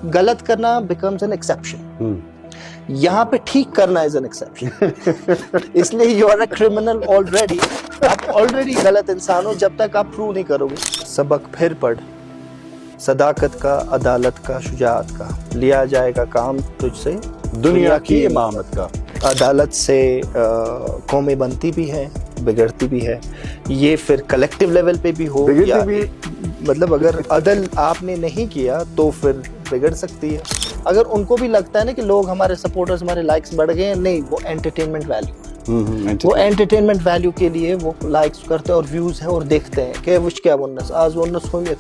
गलत करना becomes an exception. यहाँ पे ठीक करना इज एन एक्सेप्शन. इसलिए you are a criminal already. आप ऑलरेडी गलत इंसान हो जब तक आप प्रूव नहीं करोगे. सबक फिर पढ़, सदाकत का, अदालत का, शुजाअत का. लिया जाएगा काम तुझसे दुनिया की इमामत का. अदालत से कौमें बनती भी है, बिगड़ती भी है. ये फिर कलेक्टिव लेवल पे भी हो या भी, मतलब अगर अदल आपने नहीं किया तो फिर बिगड़ सकती है. अगर उनको भी लगता है ना कि लोग हमारे सपोर्टर्स, हमारे लाइक्स बढ़ गए हैं, नहीं, वो एंटरटेनमेंट वैल्यू, वो एंटरटेनमेंट वैल्यू के लिए वो लाइक्स करते हैं और व्यूज है और देखते हैं कि विच क्या वनस आज वनस होंगे.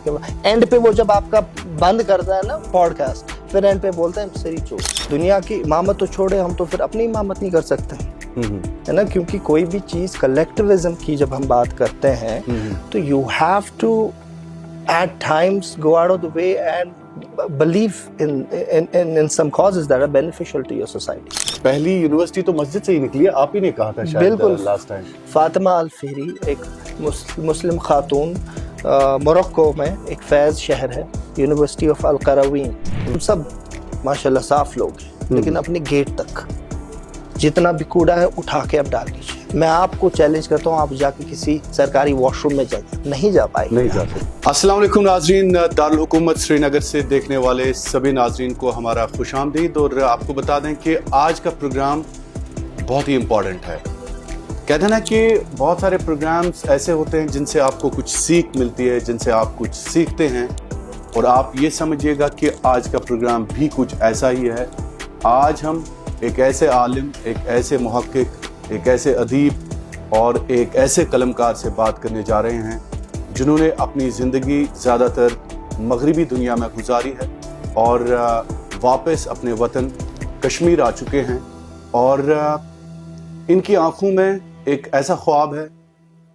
एंड पे वो जब आपका बंद करता है ना पॉडकास्ट, फिर एंड पे बोलते हैं सरी चोर. दुनिया की इमामत तो छोड़े, हम तो फिर अपनी इमामत नहीं कर सकते, है ना. क्योंकि कोई भी चीज कलेक्टिविज्म की जब हम बात करते हैं तो you have to at times go out of the way and believe in some causes that are beneficial to your society. पहली यूनिवर्सिटी तो मस्जिद से ही निकली है, आप ही ने कहा था शायद. बिल्कुल, लास्ट टाइम. फातिमा अल फेहरी एक मुस्लिम खातून, मोरक्को में एक फैज शहर है, यूनिवर्सिटी ऑफ अल क़रवीन. हम सब माशाल्लाह साफ लोग हैं, लेकिन अपने गेट तक जितना भी कूड़ा है उठा के अब डाल दीजिए. मैं आपको चैलेंज करता हूँ, आप जाके किसी सरकारी वॉशरूम में जाइए, नहीं जा पाएंगे. नहीं जा सकते. अस्सलाम वालेकुम नाजरीन, दारुल हुकूमत श्रीनगर से देखने वाले सभी नाजरीन को हमारा खुशामदीद. और आपको बता दें कि आज का प्रोग्राम बहुत ही इम्पोर्टेंट है. कहते हैं ना कि बहुत सारे प्रोग्राम्स ऐसे होते हैं जिनसे आपको कुछ सीख मिलती है, जिनसे आप कुछ सीखते हैं. और आप ये समझिएगा कि आज का प्रोग्राम भी कुछ ऐसा ही है. आज हम एक ऐसे आलिम, एक ऐसे मुहक्किक, एक ऐसे अदीब और एक ऐसे कलमकार से बात करने जा रहे हैं जिन्होंने अपनी ज़िंदगी ज़्यादातर मगरिबी दुनिया में गुजारी है और वापस अपने वतन कश्मीर आ चुके हैं. और इनकी आंखों में एक ऐसा ख्वाब है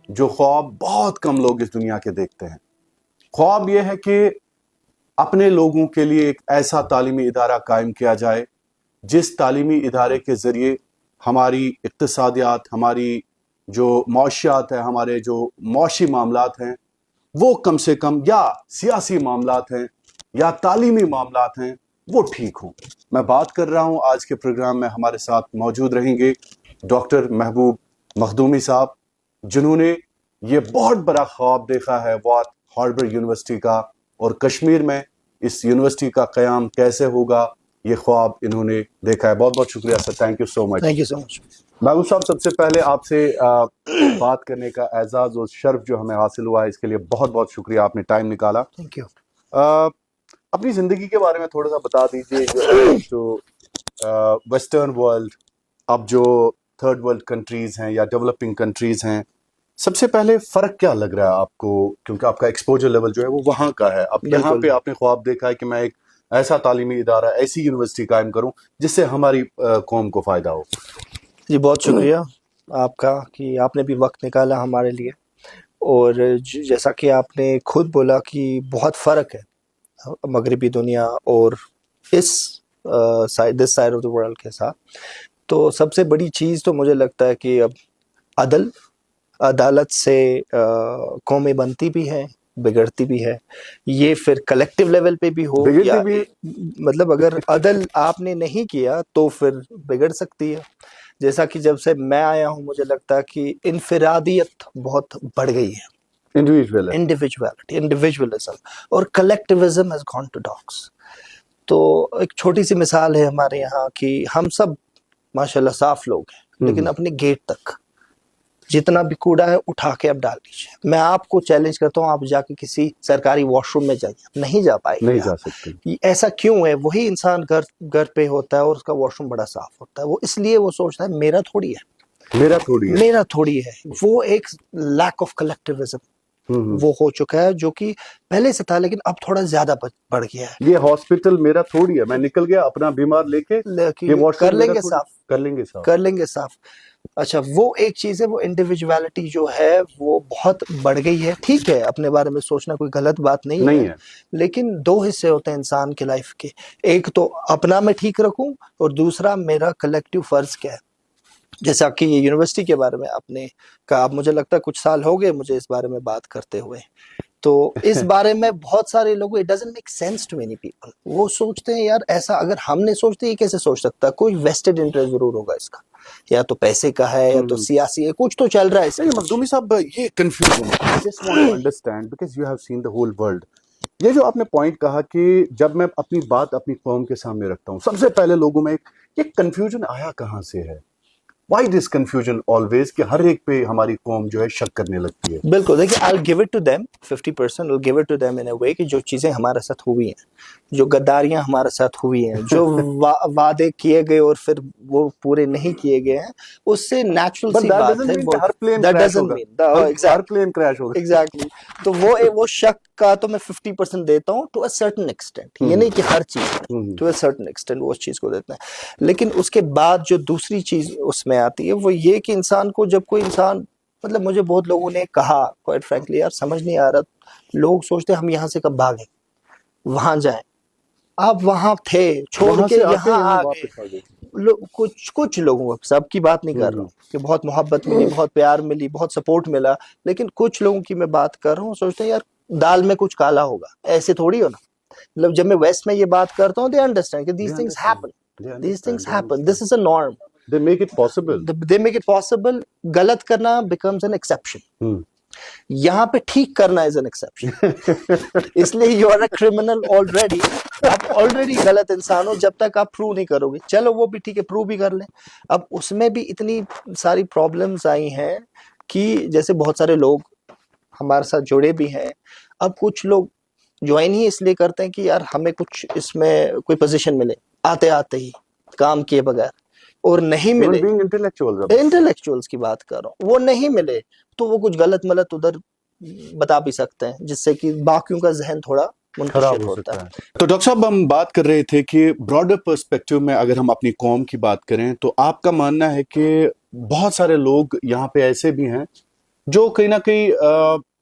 जो ख्वाब बहुत कम लोग इस दुनिया के देखते हैं. ख्वाब ये है कि अपने लोगों के लिए एक ऐसा तालीमी इदारा कायम किया जाए जिस तालीमी इदारे के ज़रिए हमारी इक्तिसादियात, हमारी जो मौशियात है, हमारे जो मौशी मामलात हैं, वो कम से कम, या सियासी मामलात हैं या तालीमी मामलात हैं, वो ठीक हों. मैं बात कर रहा हूँ, आज के प्रोग्राम में हमारे साथ मौजूद रहेंगे डॉक्टर महबूब मखदूमी साहब, जिन्होंने ये बहुत बड़ा ख्वाब देखा है वॉट हार्वर्ड यूनिवर्सिटी का, और कश्मीर में इस यूनिवर्सिटी का क़याम कैसे होगा, ये ख्वाब इन्होंने देखा है. बहुत बहुत शुक्रिया sir, thank you so much. Thank you so much. महबूब साहब, सबसे पहले आपसे बात करने का एजाज़ और शर्फ जो हमें हासिल हुआ है, इसके लिए बहुत बहुत शुक्रिया, आपने टाइम निकाला. Thank you. अपनी ज़िंदगी के बारे में थोड़ा सा बता दीजिए. जो वेस्टर्न वर्ल्ड, अब जो थर्ड वर्ल्ड कंट्रीज़ हैं या डेवलपिंग कंट्रीज़ हैं, सबसे पहले फ़र्क क्या लग रहा है आपको, क्योंकि आपका एक्सपोजर लेवल जो है वो वहाँ का है. अब यहाँ पे आपने ख्वाब देखा है कि मैं एक ऐसा तालीमी इदारा, ऐसी यूनिवर्सिटी कायम करूं जिससे हमारी कौम को फ़ायदा हो. जी, बहुत शुक्रिया आपका कि आपने भी वक्त निकाला हमारे लिए. और जैसा कि आपने खुद बोला कि बहुत फ़र्क है मगरिबी दुनिया और इस this side of the world के साथ. तो सबसे बड़ी चीज़ तो मुझे लगता है कि अब अदालत से कौमें बनती भी हैं, बिगड़ती भी है. ये फिर कलेक्टिव लेवल पे भी हो या भी, मतलब अगर अदल आपने नहीं किया तो फिर बिगड़ सकती है. जैसा कि जब से मैं आया हूँ मुझे लगता है कि इनफिरादियत बहुत बढ़ गई है, इंडिविजुअलिज्म, और collectivism has gone to dogs. तो एक छोटी सी मिसाल है हमारे यहाँ कि हम सब माशाल्लाह साफ लोग हैं, लेकिन अपने गेट तक जितना भी कूड़ा है उठा के अब डाल दीजिए. मैं आपको चैलेंज करता हूँ, आप जाके किसी सरकारी वॉशरूम में जाइए, नहीं जा पाएंगे. नहीं जा सकते. ऐसा क्यों है? वही इंसान घर पे होता है और उसका वॉशरूम बड़ा साफ होता है. वो इसलिए वो सोचता है मेरा थोड़ी है. वो एक लैक ऑफ कलेक्टिविज्म वो हो चुका है, जो कि पहले से था लेकिन अब थोड़ा ज्यादा बढ़ गया है. ये हॉस्पिटल मेरा थोड़ी है, मैं निकल गया अपना बीमार लेके कर लेंगे साफ. अच्छा, वो एक चीज है, वो इंडिविजुअलिटी जो है वो बहुत बढ़ गई है. ठीक है, अपने बारे में सोचना कोई गलत बात नहीं है, लेकिन दो हिस्से होते हैं इंसान के लाइफ के. एक तो अपना मैं ठीक रखूं और दूसरा मेरा कलेक्टिव फर्ज क्या है. जैसा कि ये यूनिवर्सिटी के बारे में आपने कहा, अब मुझे लगता है कुछ साल हो गए मुझे इस बारे में बात करते हुए. तो इस बारे में बहुत सारे लोगों, it doesn't make sense to many people. वो सोचते हैं यार ऐसा अगर हमने सोचते, ये कैसे सोच सकता है, कोई वेस्टेड इंटरेस्ट जरूर होगा इसका, या तो पैसे का है या तो सियासी है, कुछ तो चल रहा है इसमें। मखदूमी साहब, ये confusion I just want to understand because you have seen the whole world. ये जो आपने पॉइंट कहा कि जब मैं अपनी बात अपनी कौम के सामने रखता हूँ, सबसे पहले लोगों में ये कंफ्यूजन आया कहाँ से है? Why this confusion always कि हर एक पे हमारी कौम जो है शक करने लगती है? बिल्कुल, देखिए I'll give it to them 50%, I'll give it to them in a way कि जो चीजें हमारे साथ हुई हैं, जो गद्दारियां हमारे साथ हुई हैं, जो वादे किए गए और फिर वो पूरे नहीं किए गए हैं, उससे नेचुरल सी बात है। हर प्लेन क्रैश होगा, हर प्लेन क्रैश होगा। एग्जैक्टली। तो वो शक का तो मैं 50% देता हूँ टू अ सर्टेन एक्सटेंट, ये नहीं कि हर चीज टू अ सर्टेन एक्सटेंट वो उस चीज को देते हैं। लेकिन उसके बाद जो दूसरी चीज उसमें आती है वो ये कि इंसान को, जब कोई इंसान, मतलब मुझे बहुत लोगों ने कहा क्वाइट फ्रैंकली, यार समझ नहीं आ रहा, लोग सोचते हम यहाँ से कब भागें, वहां जाएं, आप वहां थे छोड़ के यहाँ आ गए। कुछ लोगों, सबकी बात नहीं कर रहा हूँ कि बहुत मोहब्बत मिली, बहुत प्यार मिली, बहुत सपोर्ट मिला, लेकिन कुछ लोगों की मैं बात कर रहा हूँ, सोचते हैं यार दाल में कुछ काला होगा, ऐसे थोड़ी हो ना। मतलब जब मैं वेस्ट में ये बात करता हूँ, दे अंडरस्टैंड कि these things happen, this is a norm, they make it possible। गलत करना becomes an exception, यहाँ पे ठीक करना इज एन एक्सेप्शन। इसलिए you are a criminal already, आप ऑलरेडी गलत इंसान हो जब तक आप प्रूव नहीं करोगे। चलो वो भी ठीक है, प्रूव भी कर लें। अब उसमें भी इतनी सारी प्रॉब्लम्स आई हैं कि जैसे बहुत सारे लोग हमारे साथ जुड़े भी हैं, अब कुछ लोग ज्वाइन ही इसलिए करते हैं कि यार हमें कुछ इसमें कोई पोजीशन मिले, आते आते ही काम किए बगैर, और नहीं मिले, इंटेलेक्चुअल्स की बात कर रहा हूँ, वो नहीं मिले तो वो कुछ गलत मलत उधर बता भी सकते हैं, जिससे कि बाकियों का जहन थोड़ा खराब हो सकता है। तो डॉक्टर साहब, हम बात कर रहे थे कि ब्रॉडर पर्सपेक्टिव में अगर हम अपनी कौम की बात करें, तो आपका मानना है कि बहुत सारे लोग यहाँ पे ऐसे भी हैं जो कहीं ना कहीं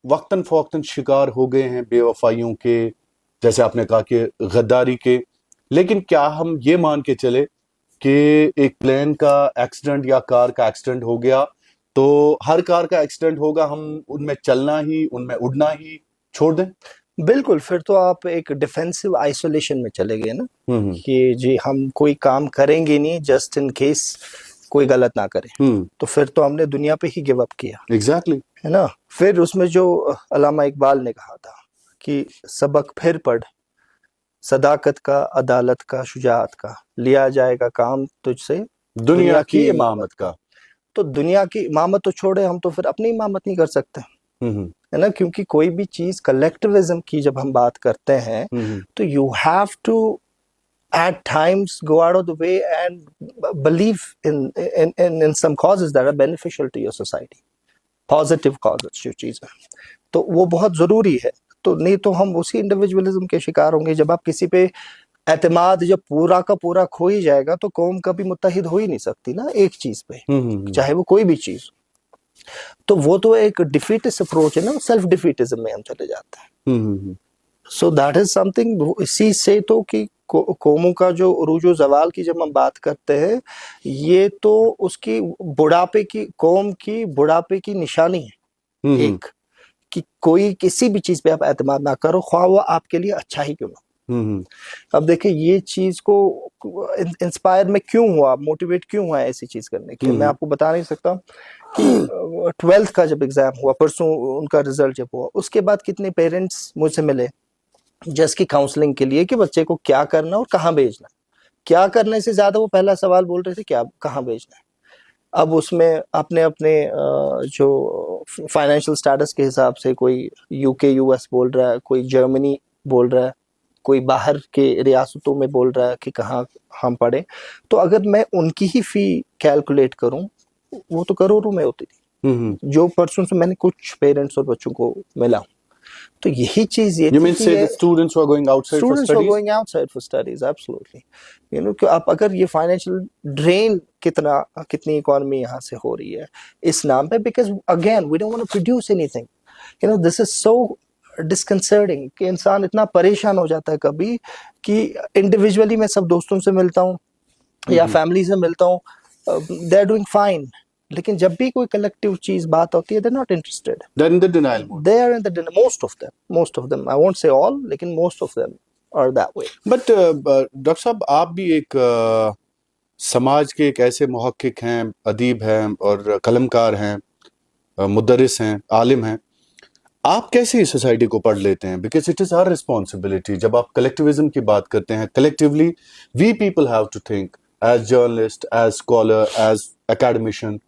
वक्तन फौक्तन शिकार हो गए हैं बेवफाइयों के, जैसे आपने कहा कि गद्दारी के। लेकिन क्या हम ये मान के चले कि एक प्लेन का एक्सीडेंट या कार का एक्सीडेंट हो गया तो हर कार का एक्सीडेंट होगा, हम उनमें चलना ही, उनमें उड़ना ही छोड़ दें? बिल्कुल, फिर तो आप एक डिफेंसिव आइसोलेशन में चले गए ना, कि जी हम कोई काम करेंगे नहीं जस्ट इन केस कोई गलत ना करे। तो फिर तो हमने दुनिया पे ही गिव अप किया। एग्जैक्टली, है ना। फिर उसमें जो अल्लामा इकबाल ने कहा था कि सबक फिर पढ़, सदाकत का, अदालत का, शुजाअत का, लिया जाएगा काम तुझसे दुनिया की इमामत का। तो दुनिया की इमामत तो छोड़े, हम तो फिर अपनी इमामत नहीं कर सकते, है ना, क्योंकि कोई भी चीज कलेक्टिविज्म की जब हम बात करते हैं तो you have to at times go out of the way and believe in some causes that are beneficial to your society, positive causes जो चीज है, तो वो बहुत जरूरी है। तो नहीं तो हम उसी इंडिविजुअलिज्म के शिकार होंगे। जब आप किसी पे एतमाद जब पूरा का पूरा खो ही जाएगा तो कौम कभी मुत्तहिद हो ही नहीं सकती ना एक चीज पे, चाहे वो कोई भी चीज। तो वो तो एक डिफीटिस्ट अप्रोच है ना, सेल्फ डिफीटिज्म में हम चले जाते हैं। So that is something. इसी से तो कि कौमों का जो उरूज व ज़वाल की जब हम बात करते हैं, ये तो उसकी बुढ़ापे की, कौम की बुढ़ापे की निशानी है एक, कि कोई किसी भी चीज पे आप एतमाद ना करो, ख्वाह वो आपके लिए अच्छा ही क्यों ना। अब देखिए ये चीज को इंस्पायर में क्यों हुआ, मोटिवेट क्यों हुआ ऐसी चीज करने के, मैं आपको बता नहीं सकता कि 12th का जब एग्जाम हुआ, परसों उनका रिजल्ट जब हुआ, उसके बाद कितने पेरेंट्स मुझसे मिले जस्ट की काउंसलिंग के लिए कि बच्चे को क्या करना और कहाँ भेजना। क्या करने से ज्यादा वो पहला सवाल बोल रहे थे क्या कहाँ भेजना है। अब उसमें अपने अपने जो फाइनेंशियल स्टेटस के हिसाब से कोई यूके यूएस बोल रहा है, कोई जर्मनी बोल रहा है, कोई बाहर के रियासतों में बोल रहा है कि कहाँ हम पढ़े। तो अगर मैं उनकी ही फी कैलकुलेट करूं, वो तो करोड़ों में होती थी। जो पर्सन से मैंने कुछ पेरेंट्स और बच्चों को मिला, तो यही चीज ये students who are going outside for studies, absolutely, you know, कि आप अगर ये फाइनेंशियल ड्रेन कितनी इकोनॉमी यहाँ से हो रही है इस नाम पे, because again we don't want to produce anything, you know, this is so disconcerting कि इंसान इतना परेशान हो जाता है कभी कि इंडिविजुअली मैं सब दोस्तों से मिलता हूँ या फैमिली से मिलता हूँ, they are doing fine, लेकिन जब भी कोई कलेक्टिव चीज बात होती है, they're not interested. They're in the denial mode. They are in the most of them. I won't say all, लेकिन most of them are that way. But doctor साहब, आप भी एक समाज के एक ऐसे मुहक्किक हैं, अदीब हैं और कलमकार हैं, मुदर्रिस हैं, आलिम हैं। आप कैसे इस सोसाइटी को पढ़ लेते हैं? Because it is our responsibility. जब आप कलेक्टिविज्म की बात करते हैं, collectively we people have to think as journalist, as scholar, as academician.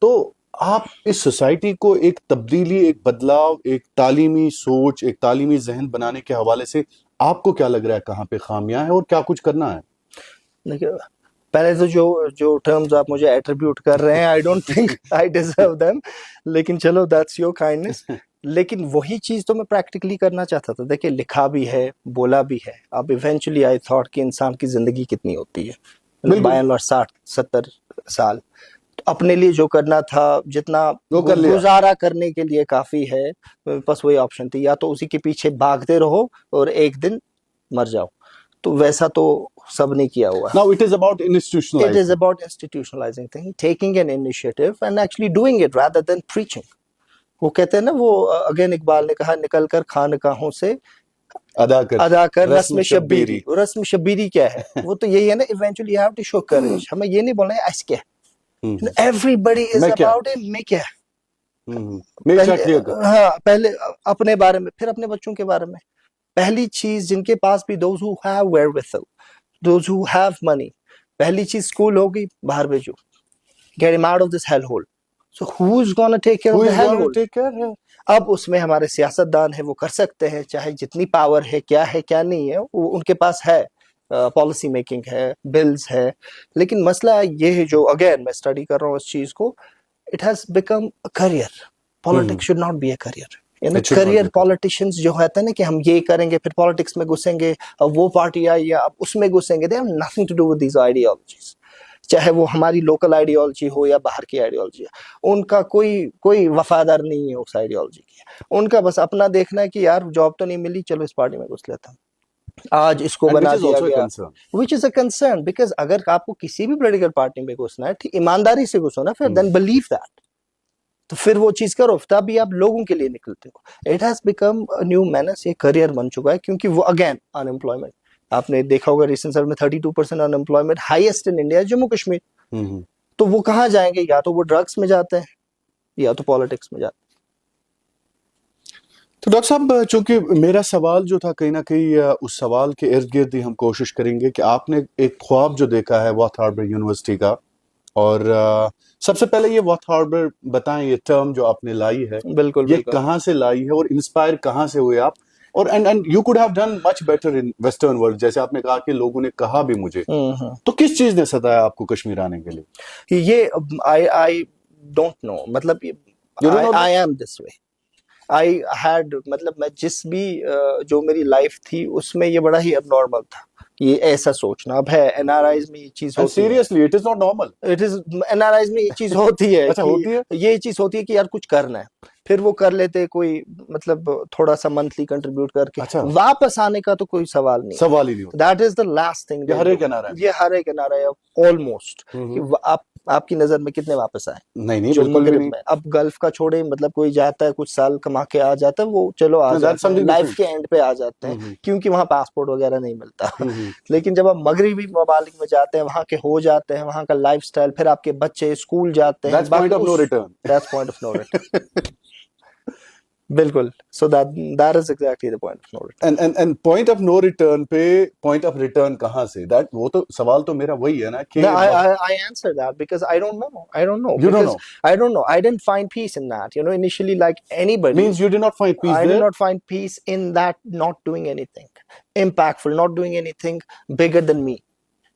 तो आप इस सोसाइटी को एक तब्दीली, एक बदलाव, एक तालीमी सोच, एक तालीमी जहन बनाने के हवाले से आपको क्या लग रहा है, कहाँ पे खामियां हैं और क्या कुछ करना है? देखिए, पहले तो जो टर्म्स आप मुझे एट्रीब्यूट कर रहे हैं, I don't think I deserve them, लेकिन चलो दैट्स योर काइंडनेस। लेकिन वही चीज तो मैं प्रैक्टिकली करना चाहता था। देखिए, लिखा भी है, बोला भी है। अब इवेंचुअली आई थॉट कि इंसान की जिंदगी कितनी होती है, बाय एंड लार्ज 60-70 साल। तो अपने लिए जो करना था, जितना गुजारा करने के लिए काफी है, बस वही ऑप्शन थी, या तो उसी के पीछे भागते रहो और एक दिन मर जाओ। तो वैसा तो सब ने किया हुआ। Now it is about institutionalizing. It is about institutionalizing thing, taking an initiative and actually doing it rather than preaching. वो कहते हैं ना, वो अगेन इकबाल ने कहा, निकल कर खानकाहों से अदा कर रस्म शब्बीरी। रस्म शब्बीरी क्या है? वो तो यही है ना, eventually you have to show courage. हमें ये नहीं बोलना है ऐस क्या, एवरीबॉडी इज अबाउट इट, मैं क्या, हाँ, पहले अपने बारे में, फिर अपने बच्चों के बारे में। पहली चीज, जिनके पास भी those who have wherewithal, those who have money, पहली चीज स्कूल होगी, बाहर भेजो, get him out of this hellhole. So who's gonna take care of the hellhole? अब उसमें हमारे सियासतदान है, वो कर सकते हैं, चाहे जितनी पावर है, क्या है क्या नहीं है, वो उनके पास है, पॉलिसी मेकिंग है, बिल्स है। लेकिन मसला ये है, जो अगेन मैं स्टडी कर रहा हूँ इस चीज को, it has become a career. Politics should not be a career. Career politicians जो होता है ना, कि हम ये करेंगे, फिर पॉलिटिक्स में घुसेंगे, अब वो पार्टी आई या अब उसमें घुसेंगे, they have nothing to do with these ideologies. चाहे वो हमारी लोकल आइडियोलॉजी हो या बाहर की आइडियोलॉजी, उनका कोई वफादार नहीं है उस आइडियोलॉजी की। उनका बस अपना देखना है कि यार जॉब तो नहीं मिली, चलो इस पार्टी में घुस लेता हूँ, आज इसको बना दिया गया, which is a concern, because अगर आपको किसी भी पॉलिटिकल पार्टी में घुसना है, ठीक ईमानदारी से घुसो ना, फिर then believe that, तो फिर वो चीज करो, तभी आप लोगों के लिए निकलते हो। It has become a new menace, ये करियर बन चुका है, क्योंकि वो अगेन अनएम्प्लॉयमेंट, आपने देखा होगा रिसेंट सर्वे में 32% unemployment, highest in India, Jammu Kashmir. तो वो कहाँ जाएंगे? या तो वो ड्रग्स में जाते हैं या तो पॉलिटिक्स में जाते हैं। तो डॉक्टर साहब, चूंकि मेरा सवाल जो था, कहीं ना कहीं उस सवाल के इर्द गिर्द ही हम कोशिश करेंगे कि आपने एक ख्वाब जो देखा है वॉथ हार्बर यूनिवर्सिटी का, और सबसे पहले ये वॉथ हार्बर बताएं, ये टर्म जो आपने लाई है, बिल्कुल, ये कहाँ से लाई है और इंस्पायर कहाँ से हुए आप? और and you could have done much better in western world, जैसे आपने कहा कि लोगों ने कहा भी मुझे, तो किस चीज ने सताया आपको कश्मीर आने के लिए? ये आई डोंट नो, मतलब I am this way. I had, मतलब मैं जिस भी जो मेरी लाइफ थी उसमें ये बड़ा ही अबनॉर्मल था, ये ऐसा सोचना। अब है एनआरआईज में ये चीज होती है, seriously it is not normal, it is NRIs में ये चीज होती है। अच्छा, होती है, ये चीज होती है कि यार कुछ करना है, फिर वो कर लेते कोई, मतलब थोड़ा सा मंथली कंट्रीब्यूट करके। अच्छा, वापस आने का तो कोई सवाल नहीं, सवाल ही नहीं होता। That is the last thing. ये हर एक एनआरआई, ये हर एक एनआरआई ऑलमोस्ट, आपकी नजर में कितने वापस आए? नहीं, बिल्कुल भी नहीं। अब गल्फ का छोड़े, मतलब कोई जाता है, कुछ साल कमा के आ जाता है, वो चलो आ जाता है, लाइफ के एंड पे आ जाते हैं, क्योंकि वहाँ पासपोर्ट वगैरह नहीं मिलता। लेकिन जब आप मगरिबी ममालिक में जाते हैं, वहाँ के हो जाते हैं, वहाँ का लाइफस्टाइल, फिर आपके बच्चे स्कूल जाते हैं, that's point of no return. That's point of no return. बिल्कुल, so that is exactly the point of no return. And point of no return पे point of return कहाँ से? That वो तो सवाल तो मेरा वही है ना कि I answer that because I don't know. You don't know. I don't know. I didn't find peace in that. You know, initially, like anybody. Means you did not find peace there? I did not find peace in that, not doing anything impactful, not doing anything bigger than me.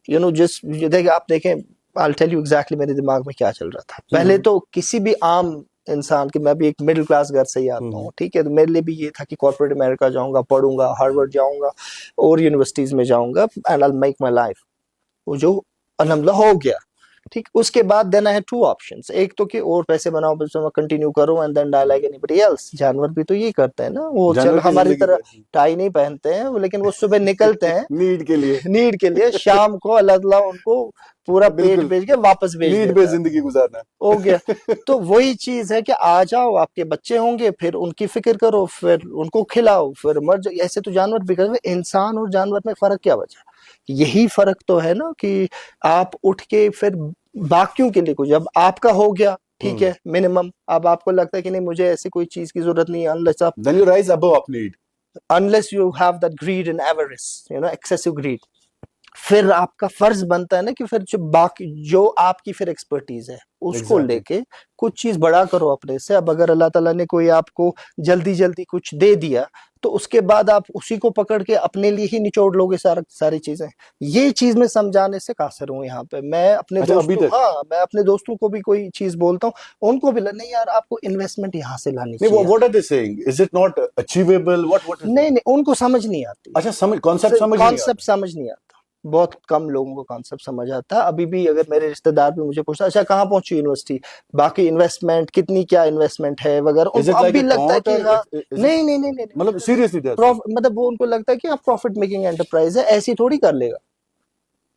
You know, just आप देखें, I'll tell you exactly मेरे दिमाग में क्या चल रहा था। पहले तो किसी भी आम इंसान की, मैं भी एक मिडिल क्लास घर से ही आता हूँ, ठीक है, तो मेरे लिए भी ये था कि कॉर्पोरेट अमेरिका जाऊंगा, पढ़ूंगा, हार्वर्ड जाऊंगा और यूनिवर्सिटीज में जाऊंगा, and I will make my life. वो जो अल्हम्दुलिल्लाह हो गया, ठीक, उसके बाद then I had two options, एक तो कि और पैसे बनाओ, बस कंटिन्यू करो and then die like anybody else. जानवर भी तो यही करते हैं ना, वो जानवर चल की हमारी जिंदगी तरह कैसी? टाई नहीं पहनते हैं लेकिन वो सुबह निकलते हैं नीड के लिए। नीड के लिए, शाम को अल्लाह ताला उनको पूरा पेट बिल्कुल। बेच के वापस भेज नीड देता पे है। जिंदगी गुजारना। हो गया। तो वही चीज है कि आ जाओ, आपके बच्चे होंगे, फिर उनकी फिक्र करो, फिर उनको खिलाओ, फिर मर जाओ। ऐसे तो जानवर भी करते हैं। इंसान और जानवर में फर्क क्या बचा? यही फर्क तो है ना कि आप उठ के फिर बाकियों के लिए कुछ, जब आपका हो गया ठीक है मिनिमम, अब आपको लगता है कि नहीं मुझे ऐसी कोई चीज की जरूरत नहीं है, Then you rise above of need. unless you have that greed and avarice, you know, excessive greed, फिर आपका फर्ज बनता है ना कि फिर जो आपकी फिर एक्सपर्टीज है उसको Exactly. लेके कुछ चीज बड़ा करो अपने से। अब अगर अल्लाह ताला ने कोई आपको जल्दी जल्दी कुछ दे दिया तो उसके बाद आप उसी को पकड़ के अपने लिए ही निचोड़ लोगे सारी चीजें। ये चीज मैं समझाने से कासिर हूँ यहाँ पे। मैं अपने अच्छा, अभी दोस्तों, तक? हाँ, मैं अपने दोस्तों को भी कोई चीज बोलता हूँ, उनको भी नहीं यार आपको इन्वेस्टमेंट यहाँ से लानी नहीं, चाहिए। what are they saying? Is it not achievable? What is it? नहीं नहीं, उनको समझ नहीं आती, अच्छा, समझ कॉन्सेप्ट समझ नहीं आता। कॉन्सेप्ट समझ नहीं आता। बहुत कम लोगों को कॉन्सेप्ट समझ आता है। अभी भी अगर मेरे रिश्तेदार भी मुझे पूछता अच्छा कहाँ पहुंची यूनिवर्सिटी, बाकी इन्वेस्टमेंट कितनी, क्या इन्वेस्टमेंट है वगैरह, Is it उनको अब like भी a लगता है thought कि or हाँ, is it- नहीं नहीं नहीं नहीं, मतलब सीरियसली मतलब वो उनको लगता है कि आप प्रॉफिट मेकिंग एंटरप्राइज है, ऐसी थोड़ी कर लेगा।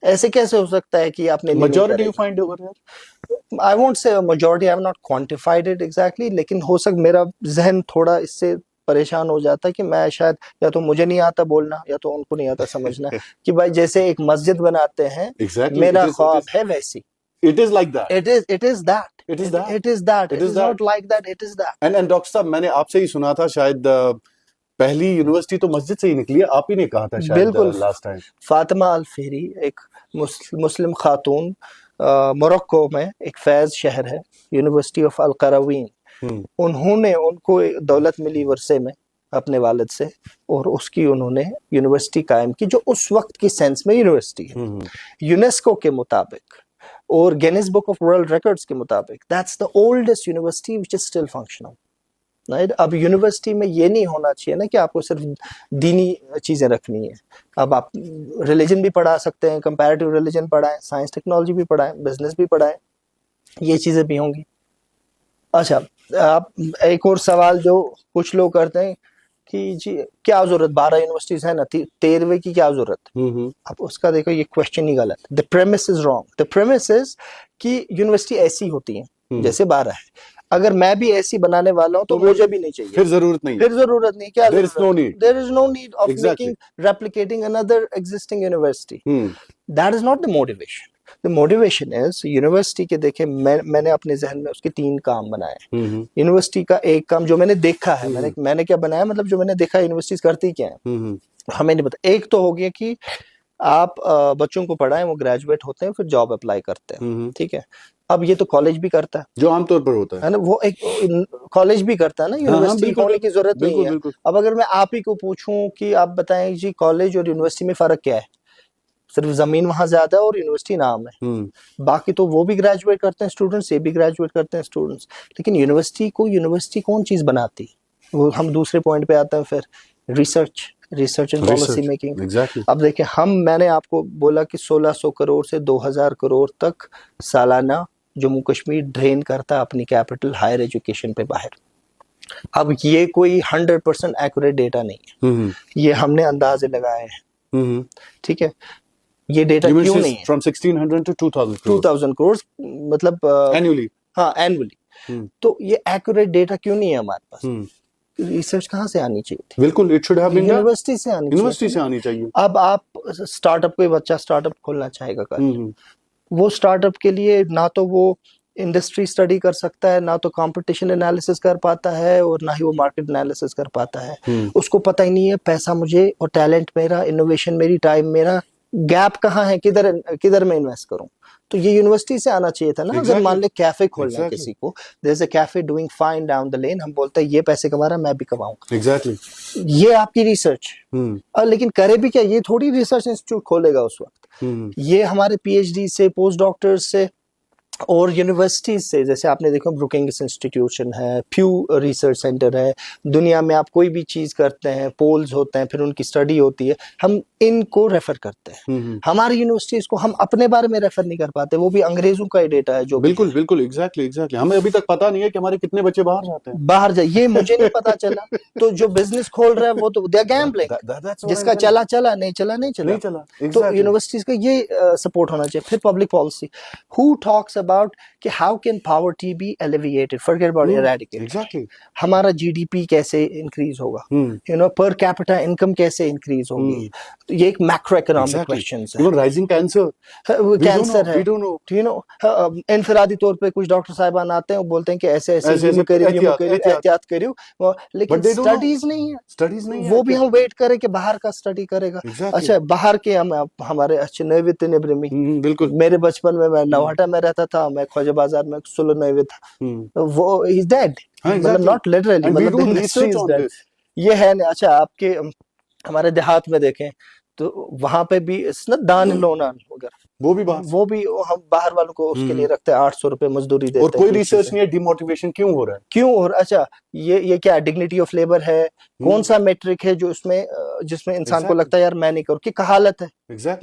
ऐसे कैसे हो सकता है कि आपने majority you find over here? I won't say majority, I have not quantified it exactly, लेकिन हो सकता मेरा जहन थोड़ा इससे परेशान हो जाता है कि मैं शायद, या तो मुझे नहीं आता बोलना या तो उनको नहीं आता समझना कि भाई जैसे एक मस्जिद बनाते हैं, Exactly. मेरा It is- ख्वाब it is- है वैसी। It is like that. It is that. It is that. It is that. It It is is that. not like that. It is that. And doctor साहब, मैंने आपसे ही सुना था शायद पहली यूनिवर्सिटी तो मस्जिद से ही निकली है, आप ही ने कहा था शायद बिल्कुल। Last time. Fatima al Fihri एक मुस्लिम खातून, मोरक्को में एक फैज शहर है, यूनिवर्सिटी ऑफ अल करावीन, उन्होंने, उनको दौलत मिली वर्षे में अपने वालिद से, और उसकी उन्होंने यूनिवर्सिटी कायम की जो उस वक्त की सेंस में यूनिवर्सिटी है। यूनेस्को के मुताबिक और Guinness book of world records के मुताबिक that's the oldest university which is still functional. Right, अब यूनिवर्सिटी में ये नहीं होना चाहिए ना कि आपको सिर्फ दीनी चीजें रखनी है। अब आप रिलीजन भी पढ़ा सकते हैं, कंपैरेटिव रिलीजन पढ़ाएं, साइंस टेक्नोलॉजी भी पढ़ाएं, बिजनेस भी पढ़ाएं, ये चीजें भी होंगी। अच्छा, आप एक और सवाल जो कुछ लोग करते हैं कि जी क्या जरूरत, 12 यूनिवर्सिटीज है ना, 13वीं की क्या जरूरत। अब उसका देखो ये क्वेश्चन ही गलत, the premise is wrong. The premise is कि यूनिवर्सिटी ऐसी होती है जैसे 12 है, अगर मैं भी ऐसी बनाने वाला हूं तो मुझे भी नहीं चाहिए, फिर जरूरत नहीं, फिर जरूरत नहीं, क्या There is no need. There is no need of Exactly. making, replicating another existing university. That is not the motivation. The motivation is university के, देखे मैंने अपने जहन में उसके 3 काम बनाए। यूनिवर्सिटी का एक काम जो मैंने देखा है, मैंने क्या बनाया, मतलब जो मैंने देखा यूनिवर्सिटीज करती क्या है हमें नहीं पता। एक तो हो गया कि आप बच्चों को पढ़ाएं, वो ग्रेजुएट होते हैं, फिर जॉब अप्लाई करते हैं, ठीक है। अब ये तो कॉलेज भी करता है, जो आमतौर पर होता है ना, वो एक कॉलेज भी करता है ना, यूनिवर्सिटी होने की जरूरत नहीं है। अब अगर मैं आप ही को पूछूं कि आप बताएं जी कॉलेज और यूनिवर्सिटी में फर्क क्या है, सिर्फ जमीन वहां ज्यादा है और यूनिवर्सिटी नाम है, बाकी तो वो भी ग्रेजुएट करते हैं स्टूडेंट्स, ये भी ग्रेजुएट करते हैं स्टूडेंट्स। लेकिन यूनिवर्सिटी कौन चीज बनाती, वो हम दूसरे पॉइंट पे आते हैं फिर, research and policy making. Exactly. अब देखिए, मैंने आपको बोला कि 1600 करोड़ से 2000 करोड़ तक सालाना जम्मू कश्मीर ड्रेन करता है अपनी कैपिटल हायर एजुकेशन पे बाहर। अब ये कोई 100% एक्यूरेट डेटा नहीं है, ये हमने अंदाजे लगाए हैं, ठीक है। ये डेटा क्यों नहीं है? From 1600 to 2000 करोड़ मतलब annually. हाँ, एनुअली। तो ये एक्यूरेट डेटा क्यों नहीं है हमारे पास? रिसर्च कहाँ से आनी चाहिए थी? बिल्कुल, it should have been university से आनी चाहिए। अब आप स्टार्टअप, कोई बच्चा स्टार्टअप खोलना चाहेगा कल, वो स्टार्टअप के लिए ना तो वो इंडस्ट्री स्टडी कर सकता है, ना तो कंपटीशन एनालिसिस कर पाता है, और ना ही वो मार्केट एनालिसिस कर पाता है। उसको पता ही नहीं है पैसा मुझे और टैलेंट मेरा, इनोवेशन मेरी, टाइम मेरा, गैप कहाँ है, किधर मैं इन्वेस्ट करूं। तो ये यूनिवर्सिटी से आना चाहिए था ना। अगर मान ले कैफे खोलना है किसी को, there is a cafe doing fine down the lane, हम बोलते हैं ये पैसे कमा रहा है, मैं भी कमाऊंगा। एग्जैक्टली, ये आपकी रिसर्च। लेकिन करे भी क्या, ये थोड़ी रिसर्च इंस्टीट्यूट खोलेगा उस वक्त। ये हमारे पीएचडी से, पोस्ट डॉक्टर्स से, और यूनिवर्सिटीज से, जैसे आपने देखो ब्रुकिंग्स इंस्टीट्यूशन है, प्यू रिसर्च सेंटर है, दुनिया में आप कोई भी चीज करते हैं, पोल्स होते हैं, फिर उनकी स्टडी होती है, हम इनको रेफर करते हैं। हमारी यूनिवर्सिटीज को हम अपने बारे में रेफर नहीं कर पाते, वो भी अंग्रेजों का ही डेटा है जो बिल्कुल बिल्कुल एग्जैक्टली हमें अभी तक पता नहीं है कि हमारे कितने बच्चे बाहर जाते हैं, बाहर जाए, ये मुझे नहीं पता चला। तो जो बिजनेस खोल रहा है वो तो दे गैम्बलिंग, जिसका चला चला, नहीं चला नहीं चला। तो यूनिवर्सिटीज का ये सपोर्ट होना चाहिए। फिर public policy, who talks about कि how can poverty be alleviated, forget about eradicate. Exactly हमारा जीडीपी कैसे इंक्रीज होगा, पर कैपिटा इनकम कैसे इंक्रीज होगी, तो ये एक मैक्रो इकोनॉमिक क्वेश्चंस है। राइजिंग कैंसर है, इनफरादी तौर पे कुछ डॉक्टर साहिबान आते हैं, वो बोलते हैं कि ऐसे एहतियात करियो, लेकिन स्टडीज नहीं है, वो भी हम वेट करें कि बाहर का स्टडी करेगा। अच्छा, बाहर के हमारे अच्छे नैवित निब्रमी, बिल्कुल मेरे बचपन में मैं नवाटा में रहता था, मैं ख्वाजा बाजार में सुलो नैवित था, वो इज डेड, मतलब नॉट लिटरली, मतलब ये है ना। अच्छा, आपके हमारे देहात में देखें तो वहां पे भी दान लोना वगैरह, वो भी हम बाहर वालों को उसके लिए रखते हैं, 800 रुपए मजदूरी देते हैं, और कोई रिसर्च नहीं है डिमोटिवेशन क्यों हो रहा है। अच्छा, ये क्या डिग्निटी ऑफ लेबर है, कौन सा मेट्रिक है जो जिसमें इंसान को लगता है यार मैं नहीं करूँ, कि कहालत है।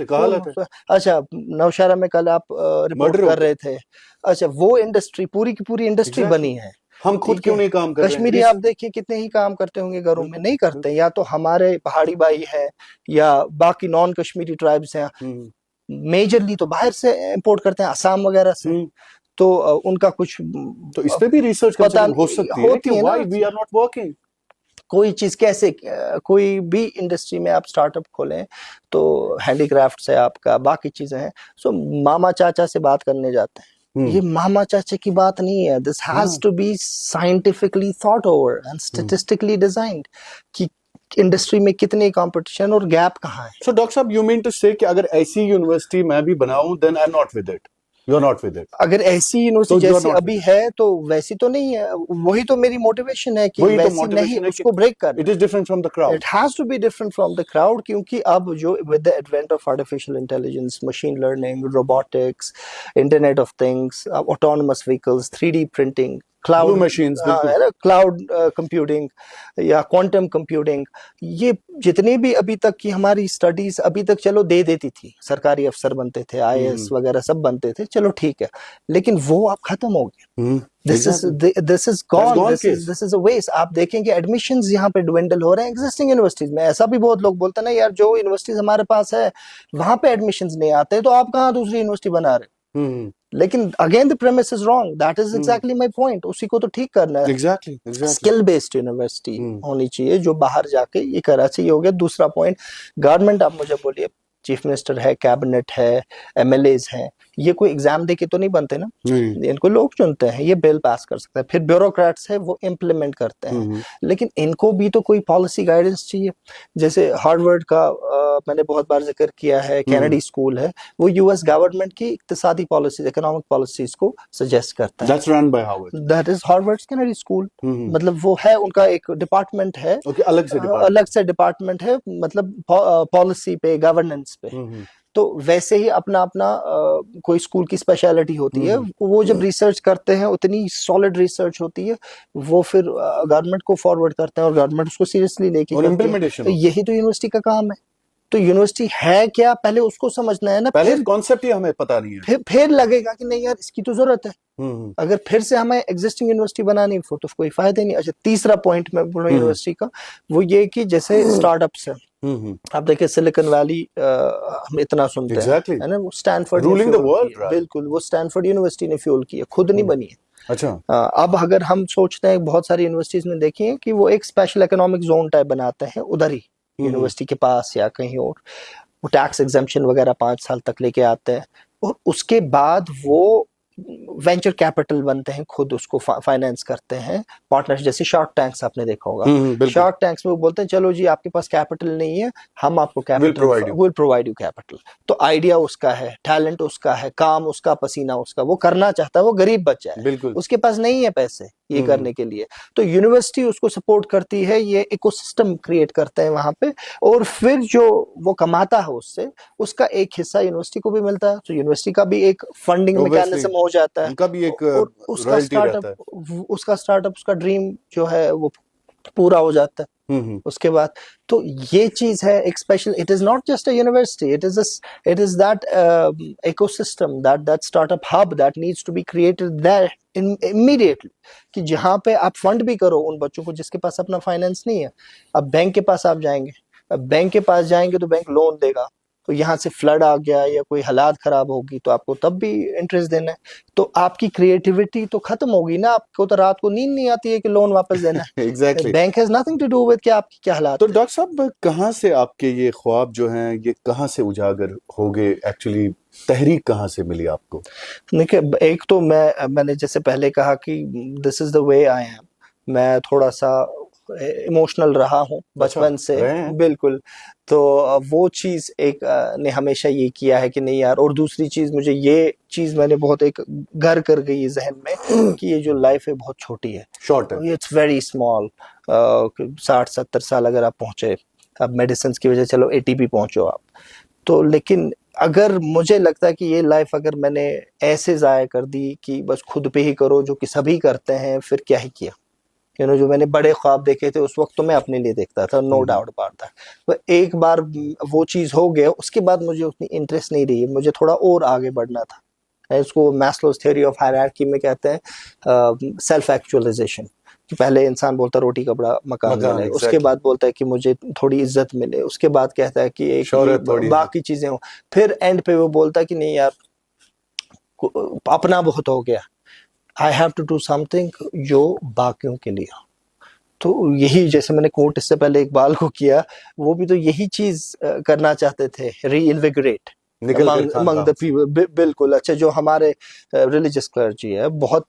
कहालत है। अच्छा, नौशहरा में कल आप रिपोर्ट कर रहे थे, अच्छा वो इंडस्ट्री पूरी की पूरी इंडस्ट्री बनी है, हम खुद क्यों नहीं काम कर रहे हैं? कश्मीरी आप देखिए कितने ही काम करते होंगे घरों में, नहीं करते, या तो हमारे पहाड़ी भाई है या बाकी नॉन कश्मीरी ट्राइब्स हैं, मेजरली तो बाहर से इंपोर्ट करते हैं, असम वगैरह से, तो उनका कुछ, तो इस पे भी रिसर्च पता हो सकती है कि why we are not working. कोई चीज कैसे, कोई भी इंडस्ट्री में आप स्टार्टअप खोलें तो हैंडीक्राफ्ट है आपका, बाकी चीजें हैं, सो मामा चाचा से बात करने जाते हैं, ये मामा चाचा की बात नहीं है, this has to be scientifically thought over and statistically designed कि इंडस्ट्री में कितनी कंपटीशन और गैप कहाँ है। सो डॉक्टर साहब, यू मीन टू से कि अगर ऐसी यूनिवर्सिटी मैं भी बनाऊं, then I am not with it, you are not with it. अगर ऐसी यूनिवर्सिटी जैसी अभी है तो वैसी तो नहीं है, वही तो मेरी मोटिवेशन है कि वैसी नहीं, उसको ब्रेक कर। It is different from the crowd, it has to be different from the crowd, क्योंकि अब जो with the advent of artificial intelligence, machine learning, robotics, internet of things, autonomous vehicles, 3D printing, cloud machines, cloud computing या quantum computing, ये जितनी भी अभी तक की हमारी स्टडीज अभी तक चलो दे देती थी, सरकारी अफसर बनते थे, IAS वगैरह सब बनते थे, चलो ठीक है, लेकिन वो अब खत्म हो गया। This is gone, this is a waste. आप देखेंगे एडमिशंस यहाँ पे ड्वेंडल हो रहे हैं एग्जिस्टिंग यूनिवर्सिटीज में। ऐसा भी बहुत लोग बोलते हैं ना यार, जो यूनिवर्सिटीज हमारे पास है वहां पे एडमिशंस नहीं आते, तो आप कहाँ दूसरी यूनिवर्सिटी बना रहे हो। लेकिन again the premise is wrong, that is exactly my point, उसी को तो ठीक करना है। एग्जैक्टली स्किल बेस्ड यूनिवर्सिटी होनी चाहिए जो बाहर जाके ये करा चाहिए। हो गया दूसरा पॉइंट, गवर्नमेंट, आप मुझे बोलिए, चीफ मिनिस्टर है, कैबिनेट है, MLAs हैं, ये कोई एग्जाम दे के तो नहीं बनते ना, इनको लोग चुनते हैं, ये बिल पास कर सकते हैं, फिर ब्यूरोक्रेट्स है वो इम्प्लीमेंट करते हैं, लेकिन इनको भी तो कोई पॉलिसी गाइडेंस चाहिए। जैसे हार्वर्ड का मैंने बहुत बार जिक्र किया है, कैनेडी स्कूल है, वो US गवर्नमेंट की इक्तिसादी पॉलिसीज, इकोनॉमिक पॉलिसीज को सजेस्ट करता है। That's run by Harvard. That is Harvard's Kennedy School. मतलब वो है, उनका एक डिपार्टमेंट है, अलग से डिपार्टमेंट है, मतलब पॉलिसी पे, गवर्नेंस पे। तो वैसे ही अपना अपना कोई स्कूल की स्पेशलिटी होती है, वो जब रिसर्च करते हैं, उतनी सॉलिड रिसर्च होती है, वो फिर गवर्नमेंट को फॉरवर्ड करते हैं और गवर्नमेंट उसको सीरियसली लेके इम्प्लीमेंटेशन। यही तो यूनिवर्सिटी का काम है। तो यूनिवर्सिटी है क्या, पहले उसको समझना है ना, पहले कॉन्सेप्ट ही हमें पता नहीं है, फिर लगेगा कि नहीं यार इसकी तो जरूरत है। अगर फिर से हमें एग्जिस्टिंग यूनिवर्सिटी बनानी हो तो कोई फायदा नहीं। अच्छा, तीसरा पॉइंट मैं बोल रहा हूँ यूनिवर्सिटी का, वो ये कि जैसे स्टार्टअप्स है, आप देखिए सिलिकॉन वैली हम इतना सुनते हैं, है ना, वो स्टैनफोर्ड रूलिंग द वर्ल्ड, बिल्कुल, वो स्टैनफोर्ड यूनिवर्सिटी ने फ्यूल की है, खुद नहीं बनी है। अच्छा, अब अगर हम सोचते हैं, बहुत सारी यूनिवर्सिटीज में देखिए कि वो एक स्पेशल इकोनॉमिक जोन टाइप बनाते हैं उधर ही यूनिवर्सिटी के पास या कहीं और, वो टैक्स एग्जेम्पशन वगैरह 5 साल तक लेके आते हैं, और उसके बाद वो वेंचर कैपिटल बनते हैं, खुद उसको फाइनेंस करते हैं, पार्टनर्स, जैसे शार्क टैंक्स आपने देखा होगा। शार्क टैंक्स में वो बोलते हैं चलो जी आपके पास कैपिटल नहीं है, हम आपको capital will provide you capital. तो आइडिया उसका है, टैलेंट उसका है, काम उसका, पसीना उसका, वो करना चाहता है, वो गरीब बच्चा है, उसके पास नहीं है पैसे ये करने के लिए, तो यूनिवर्सिटी उसको सपोर्ट करती है, ये इकोसिस्टम क्रिएट करते हैं वहां पे, और फिर जो वो कमाता है उससे, उसका एक हिस्सा यूनिवर्सिटी को भी मिलता है। तो यूनिवर्सिटी का भी एक फंडिंग मैकेनिज्म हो जाता है, उनका भी एक और उसका रॉयल्टी रहता है। स्टार्टअप उसका ड्रीम जो है वो पूरा हो जाता है उसके बाद। तो ये चीज है एक special, it is not just a university, it is that ecosystem, that startup hub that needs to be created there immediately, कि जहां पे आप फंड भी करो उन बच्चों को जिसके पास अपना फाइनेंस नहीं है। अब बैंक के पास आप जाएंगे, अब बैंक के पास जाएंगे तो बैंक लोन देगा, तो यहाँ से फ्लड आ गया या कोई हालात खराब होगी तो आपको तब भी इंटरेस्ट देना है, तो आपकी क्रिएटिविटी तो खत्म होगी ना, आपको तो रात को नींद नहीं आती है कि लोन वापस देना है। Exactly. Bank has nothing to do with कि आपकी क्या हालात तो है। डॉक्टर साहब, कहाँ से आपके ये ख्वाब जो हैं ये कहाँ से उजागर हो गए? एक्चुअली तहरीक कहाँ से मिली आपको? देखिए, एक तो मैंने जैसे पहले कहा कि this is the way I am, मैं थोड़ा सा इमोशनल रहा हूँ बचपन से, बिल्कुल। तो वो चीज एक ने हमेशा ये किया है कि नहीं यार, और दूसरी चीज मुझे ये चीज मैंने बहुत एक घर कर गई है जहन में कि ये जो लाइफ है बहुत छोटी है, शॉर्ट है, इट्स वेरी स्मॉल। 60-70 साल अगर आप पहुंचे, अब मेडिसिन की वजह चलो 80 भी पहुंचो आप, तो लेकिन अगर मुझे लगता है कि ये लाइफ अगर मैंने ऐसे जाया कर दी कि बस खुद पे ही करो जो कि सभी करते हैं, फिर क्या ही किया। जो मैंने बड़े ख्वाब देखे थे उस वक्त तो मैं अपने लिए देखता था, नो डाउट अबाउट दैट। तो एक बार वो चीज हो गया, उसके बाद मुझे उतनी इंटरेस्ट नहीं रही, मुझे थोड़ा और आगे बढ़ना था। इसको मैस्लोज थ्योरी ऑफ हायरार्की में कहते हैं सेल्फ एक्चुअलाइजेशन, कि पहले इंसान बोलता रोटी कपड़ा मकान मिले, उसके बाद बोलता है कि मुझे थोड़ी इज्जत मिले, उसके बाद कहता है कि एक बाकी चीजें हो, फिर एंड पे वो बोलता है कि नहीं यार अपना बहुत हो गया, I have to do something जो बाकियों के लिए। तो यही, जैसे मैंने कोट इससे पहले इकबाल को किया, वो भी तो यही चीज करना चाहते थे, री-इन्विगोरेट among the people। बिल्कुल। अच्छा, जो हमारे रिलीजियस क्लर्जी है, बहुत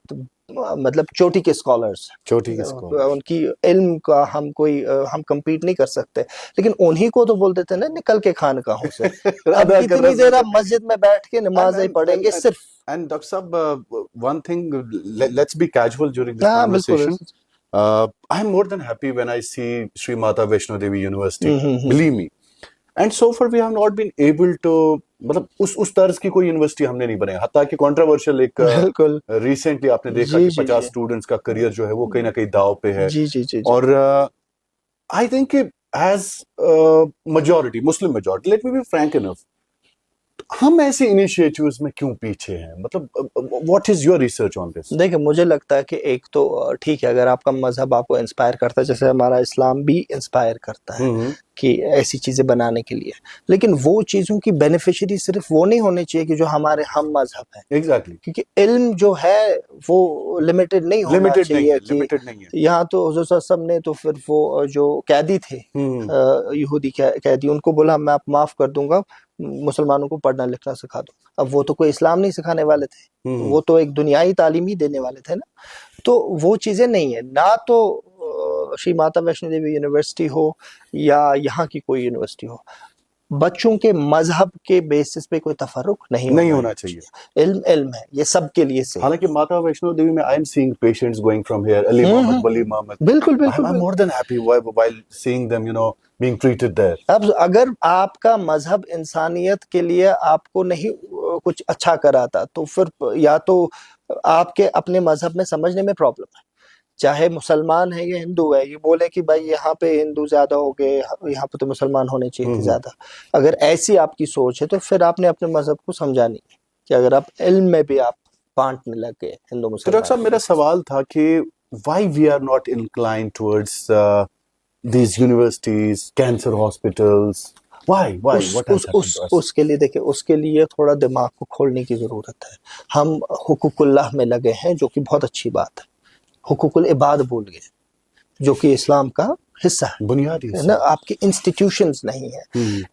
मतलब चोटी के स्कॉलर्स, उनकी इल्म का हम compete नहीं कर सकते, लेकिन उन्हीं को तो बोल देते ना निकल के खानकाहों से। अब कितनी देर आप मस्जिद में बैठ के नमाज़ें पढ़ेंगे सिर्फ। And Dr. Saab, one thing, let's be casual during this conversation. I'm more than happy when I see Sri Mata Vaishno Devi University. Believe me. And so far we have not been able to, मतलब उस तर्ज की कोई university हमने नहीं बनाई। हत्ता कि कंट्रोवर्शियल एक रिसेंटली आपने देखा कि 50 स्टूडेंट्स का करियर जो है वो कहीं ना कहीं दाव पे है। और I think as majority, Muslim majority, let me be frank enough, हम ऐसे इनिशिएटिव्स में क्यों पीछे हैं? मतलब what is your research on this? देखिए, मुझे लगता है कि एक तो ठीक है, अगर आपका मजहब आपको इंस्पायर करता है, जैसे हमारा इस्लाम भी इंस्पायर करता है कि ऐसी चीजें बनाने के लिए, लेकिन वो चीजों की बेनिफिशियरी सिर्फ वो नहीं होने चाहिए कि जो हमारे हम मजहब है। एग्जैक्टली। क्योंकि इल्म जो है वो लिमिटेड नहीं होना चाहिए कि यहाँ तो हुजूर साहब ने तो फिर वो जो कैदी थे यहूदी कैदी, उनको बोला मैं आप माफ कर दूंगा, मुसलमानों को पढ़ना लिखना सिखा दो। अब वो तो कोई इस्लाम नहीं सिखाने वाले थे, वो तो एक दुनियाई तालीम ही देने वाले थे ना। तो वो चीजें नहीं है ना, तो श्री माता वैष्णो देवी यूनिवर्सिटी हो या यहाँ की कोई यूनिवर्सिटी हो, बच्चों के मजहब के बेसिस पे कोई तफर्रुक नहीं होना चाहिए। इल्म है, ये सबके लिए सही। हालांकि माता वैष्णो देवी में I am seeing patients going from here, Ali Mohammad, Wali Mohammad, बिल्कुल I am more than happy while seeing them, being treated there. अब अगर आपका मजहब इंसानियत के लिए आपको नहीं कुछ अच्छा कराता, तो फिर या तो आपके अपने मजहब में समझने में प्रॉब्लम है। चाहे मुसलमान है या हिंदू है, ये बोले कि भाई यहाँ पे हिंदू ज्यादा हो गए, यहाँ पे तो मुसलमान होने चाहिए थे ज्यादा। अगर ऐसी आपकी सोच है तो फिर आपने अपने मजहब को समझा नहीं कि अगर आप इल्म में भी आप बांटने लग गए हिंदू मुसलमान। डॉक्टर साहब, मेरा सवाल था कि why we are not inclined towards these universities, cancer hospitals, why what has happened to us? उसके लिए देखिए, उसके लिए थोड़ा दिमाग को खोलने की जरूरत है। हम हुकूकुल्लाह में लगे हैं, जो कि बहुत अच्छी बात है। हुकूकुल इबाद भूल गए, जो कि इस्लाम का हिस्सा है, बुनियादी है ना। आपके इंस्टीट्यूशंस नहीं है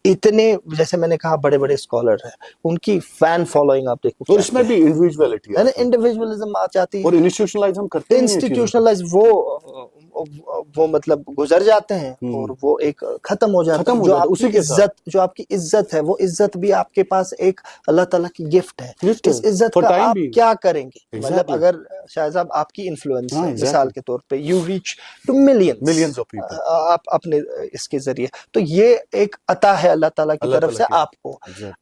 इतने, जैसे मैंने कहा बड़े बड़े स्कॉलर हैं, उनकी फैन फॉलोइंग आप देखो, और इसमें भी इंडिविजुअलिटी है ना, इंडिविजुअलिज्म आ जाती है। और इंस्टीट्यूशनलाइज हम करते हैं, इंस्टीट्यूशनलाइज वो मतलब गुजर जाते हैं और वो एक खत्म हो जाता है। जो आपकी इज्जत, जो आपकी इज्जत है, वो इज्जत भी आपके पास एक अल्लाह ताला की गिफ्ट है। इस इज्जत का आप क्या करेंगे? मतलब अगर शायद साहब आपकी इन्फ्लुएंस है, मिसाल के तौर पे, you reach to millions of people, आप अपने इसके जरिए, तो ये एक अता है अल्लाह ताला की तरफ से आपको।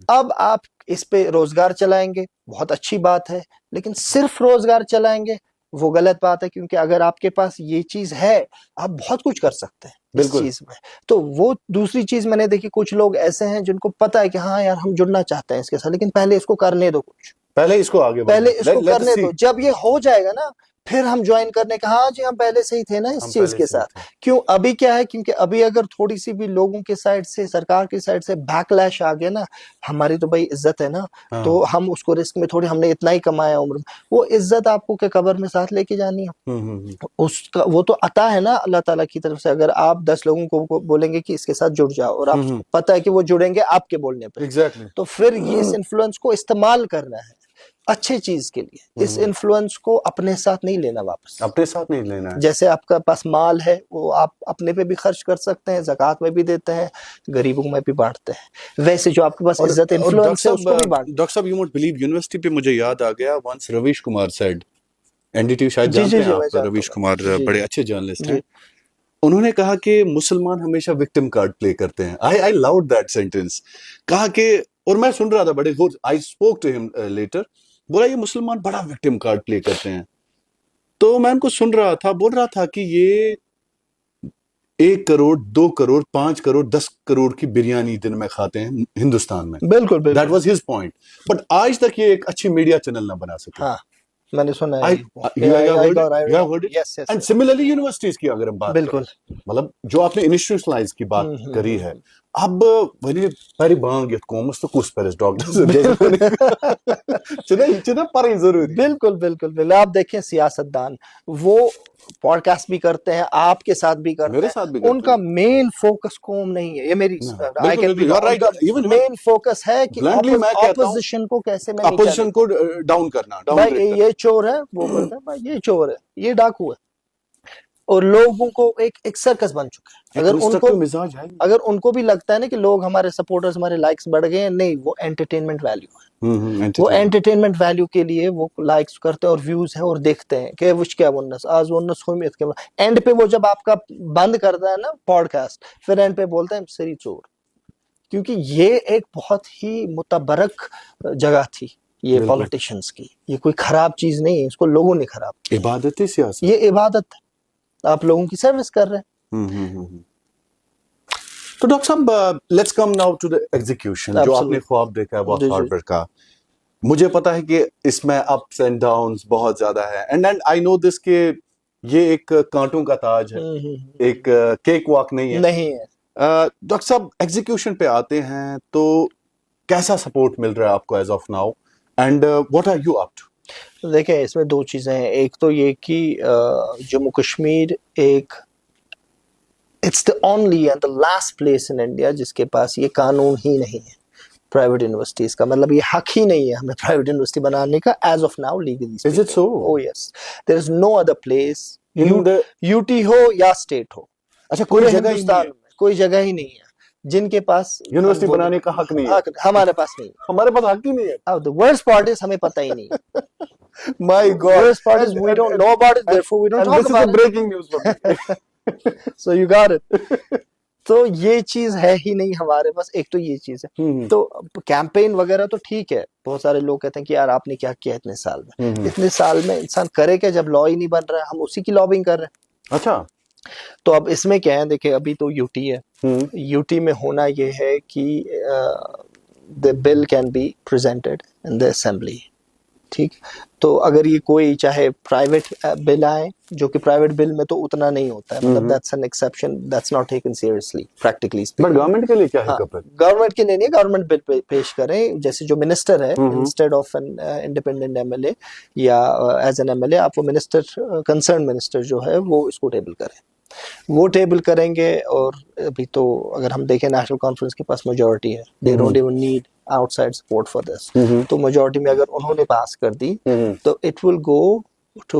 अब आप इस पे रोजगार चलाएंगे, बहुत अच्छी बात है, लेकिन सिर्फ रोजगार चलाएंगे वो गलत बात है, क्योंकि अगर आपके पास ये चीज है आप बहुत कुछ कर सकते हैं इस चीज में। तो वो दूसरी चीज मैंने देखी, कुछ लोग ऐसे हैं जिनको पता है कि हाँ यार हम जुड़ना चाहते हैं इसके साथ, लेकिन पहले इसको करने दो, कुछ पहले इसको आगे पहले इसको करने दो, जब ये हो जाएगा ना फिर हम ज्वाइन करने का, हाँ जी हम पहले से ही थे ना इस चीज के साथ। क्यों अभी क्या है, क्योंकि अभी अगर थोड़ी सी भी लोगों के साइड से, सरकार की साइड से बैकलैश आ गया ना, हमारी तो भाई इज्जत है ना, तो हम उसको रिस्क में थोड़ी, हमने इतना ही कमाया उम्र में, वो इज्जत आपको के कब्र में साथ लेके जानी है। उसका वो तो अता है ना अल्लाह ताला की तरफ से। अगर आप 10 लोगों को बोलेंगे कि इसके साथ जुड़ जाओ और आप पता है कि वो जुड़ेंगे आपके बोलने पर, तो फिर ये इस इन्फ्लुएंस को इस्तेमाल करना है अच्छे चीज के लिए। इस इन्फ्लुएंस को अपने साथ नहीं लेना, वापस अपने साथ नहीं लेना है। जैसे आपका पास माल है वो आप अपने पे भी खर्च कर सकते हैं, ज़कात में भी देते हैं, गरीबों में भी बांटते हैं, वैसे जो आपके पास इज्जत इन्फ्लुएंस है उसको भी बांटते हैं। डॉक्टर साहब, यू वोंट बिलीव, यूनिवर्सिटी पे मुझे याद आ गया, once Ravish Kumar said, NDTV शायद जानते हैं आप, रवीश कुमार बड़े अच्छे जर्नलिस्ट हैं, उन्होंने कहा कि मुसलमान हमेशा विक्टिम कार्ड प्ले करते हैं। I loved that sentence. कहा कि, और मैं सुन रहा था बड़े गौर, I spoke to him later, बोला ये मुसलमान बड़ा विक्टिम कार्ड प्ले करते हैं। तो मैं उनको सुन रहा था, बोल रहा था कि ये 1 करोड़ 2 करोड़ 5 करोड़ 10 करोड़ की बिरयानी दिन में खाते हैं हिंदुस्तान में। बिल्कुल बिल्कुल, that was his point. But आज तक ये एक अच्छी मीडिया चैनल ना बना सके। हाँ, मैंने सुना है। एंड सिमिलरली यूनिवर्सिटीज की अगर हम बात बिल्कुल, मतलब जो आपने इंस्टीट्यूशनलाइज की बात करी है, अब वही परी बांग यत कोमस तो कुछ पर चुना पर जरूरी। बिल्कुल बिल्कुल बिल्कुल। आप देखें सियासतदान वो पॉडकास्ट भी करते हैं, आपके साथ भी करते हैं, उनका मेन फोकस कौम नहीं है, ये मेरी मेन फोकस है कि ऑपोजिशन को कैसे मैनेज, ऑपोजिशन को डाउन करना। भाई ये चोर है, वो बोलता है भाई ये चोर है, ये डाकू है, और लोगों को एक सर्कस बन चुका है। अगर उनको भी लगता है ना कि लोग हमारे सपोर्टर्स, हमारे लाइक्स बढ़ गए हैं, नहीं, वो एंटरटेनमेंट वैल्यू है। वो एंटरटेनमेंट वैल्यू के लिए वो लाइक्स करते हैं और व्यूज है और देखते हैं कि विच क्या वनस आज वनस हुमियत के एंड पे वो जब आपका बंद करता है ना पॉडकास्ट, फिर एंड पे बोलते हैं सरी चोर, क्योंकि ये एक बहुत ही मुतबरक जगह थी ये पॉलिटिशियंस की, ये कोई खराब चीज नहीं है, इसको लोगों ने खराब, इबादत है सियासत, ये इबादत है, आप लोगों की सर्विस कर रहे हैं। तो डॉक्टर साहब, let's come now to the execution. जो आपने ख्वाब देखा है बहुत हार्ड वर्क का, मुझे पता है कि इसमें अप्स एंड डाउन्स बहुत ज्यादा है, एंड आई नो दिस के ये एक कांटों का ताज है, एक केक वॉक नहीं है। डॉक्टर साहब, एग्जीक्यूशन पे आते हैं तो कैसा सपोर्ट मिल रहा है आपको as of now, and what are you up to? देखें, इसमें दो चीजें हैं। एक तो ये कि जम्मू कश्मीर एक it's the only and the last place in India जिसके पास ये कानून ही नहीं है प्राइवेट यूनिवर्सिटीज का, मतलब ये हक ही नहीं है हमें प्राइवेट यूनिवर्सिटी बनाने का as of now legally. Is it so? Oh yes, there is no other place, UT हो या स्टेट हो, अच्छा कोई जगह हिंदुस्तान में कोई जगह ही नहीं है जिनके पास यूनिवर्सिटी बनाने का हक नहीं है। हमारे पास नहीं, हमारे पास हक ही नहीं है। अब द वर्स्ट पार्ट इज हमें पता ही नहीं है। My God, worst part is we don't know about it, therefore we don't talk about it. This is breaking news for me. So you got it. तो ये चीज है ही नहीं हमारे पास, एक तो ये चीज है। तो कैंपेन वगैरह तो ठीक है, बहुत सारे लोग कहते हैं कि यार आपने क्या किया इतने साल में। इतने साल में इंसान करे क्या जब लॉ ही नहीं बन रहा है, हम उसी की लॉबिंग कर रहे हैं। अच्छा, तो अब इसमें क्या है, देखिए अभी तो यूटी है, यूटी में होना ये है कि the bill can be presented in the assembly, ठीक। तो अगर ये कोई चाहे प्राइवेट बिल आए, जो कि प्राइवेट बिल में तो उतना नहीं होता है, मतलब that's an exception, that's not taken seriously practically speaking. But government के लिए क्या है? गवर्नमेंट के लिए नहीं, गवर्नमेंट बिल पेश करें, जैसे जो मिनिस्टर है, instead of an independent MLA या एज एन एमएलए, आप वो मिनिस्टर, कंसर्न मिनिस्टर जो है वो इसको टेबल करें, वो टेबल करेंगे। और अभी तो अगर हम देखें नेशनल कॉन्फ्रेंस के पास मेजॉरिटी है, they don't even need outside support for this. तो मेजॉरिटी में अगर उन्होंने पास कर दी तो it will go to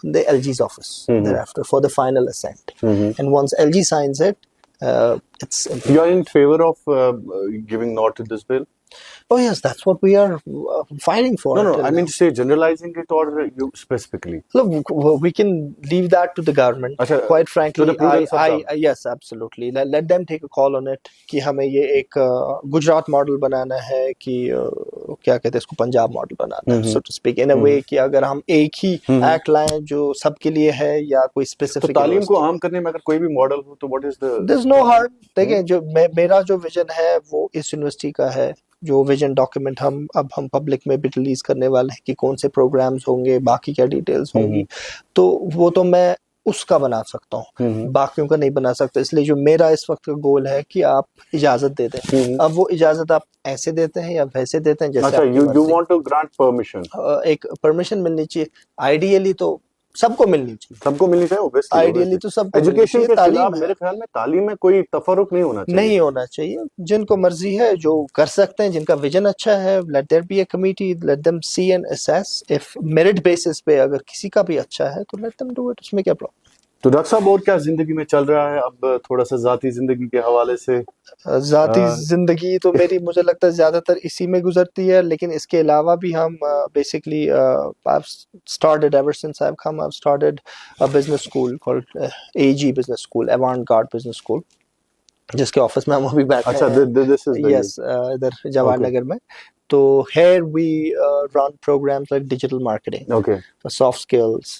the LG's office thereafter for the final assent. And once LG signs it, it's you are in favor of giving nod to this bill? Oh yes, that's what we are fighting for. No, till I mean now. to say generalizing it or you specifically. Look, we can leave that to the government. अच्छा, Quite to frankly, the prudence of government. yes, absolutely. Let them take a call on it कि हमें ये एक Gujarat model बनाना है कि क्या कहते हैं इसको पंजाब मॉडल बनाना है, so to speak, in a way कि अगर हम एक ही एक्ट लाएं जो सबके लिए है या कोई तो स्पेसिफिक तालीम को आम करने में अगर कोई भी मॉडल हो तो what is the There's no harm. देखिए जो मेरा जो विजन है वो इस यूनिवर्सिटी का है, जो विजन डॉक्यूमेंट हम पब्लिक में भी रिलीज करने वाले हैं कि कौन से प्रोग्राम्स होंगे, बाकी क्या डिटेल्स होंगी, तो वो तो मैं उसका बना सकता हूँ, बाकियों का नहीं बना सकता। इसलिए जो मेरा इस वक्त का गोल है कि आप इजाजत दे दें। अब वो इजाजत आप ऐसे देते हैं या वैसे देते हैं जैसे अच्छा, आपकी यू मर्जी। Want to grant permission. एक परमिशन मिलनी चाहिए, आइडियली तो सबको मिलनी चाहिए, सबको मिलनी चाहिए obviously, आइडियली तो सबको मिलनी एजुकेशन चाहिए। के खिलाफ तालीम है, मेरे ख्याल में तालीम में कोई तफरुक नहीं होना चाहिए। नहीं होना चाहिए। जिनको मर्जी है जो कर सकते हैं, जिनका विजन अच्छा है, let there be a committee, let them see and assess, if merit basis पे अगर किसी का भी अच्छा है तो लेट देम डू इट, उसमें क्या प्रॉब्लम। तो डॉक्टर साहब और क्या जिंदगी में चल रहा है अब, थोड़ा सा जाती जिंदगी के हवाले से? जाती जिंदगी तो मेरी मुझे लगता है ज्यादातर इसी में गुजरती है, लेकिन इसके अलावा भी हम basically I've started ever since I've come, I've started a business school called AG Business School, Avant-Garde Business School, जिसके ऑफिस में हम अभी बैठे अच्छा, हैं। दिस इज यस, इधर जवाहर नगर में। तो here we run programs like digital marketing, okay soft skills,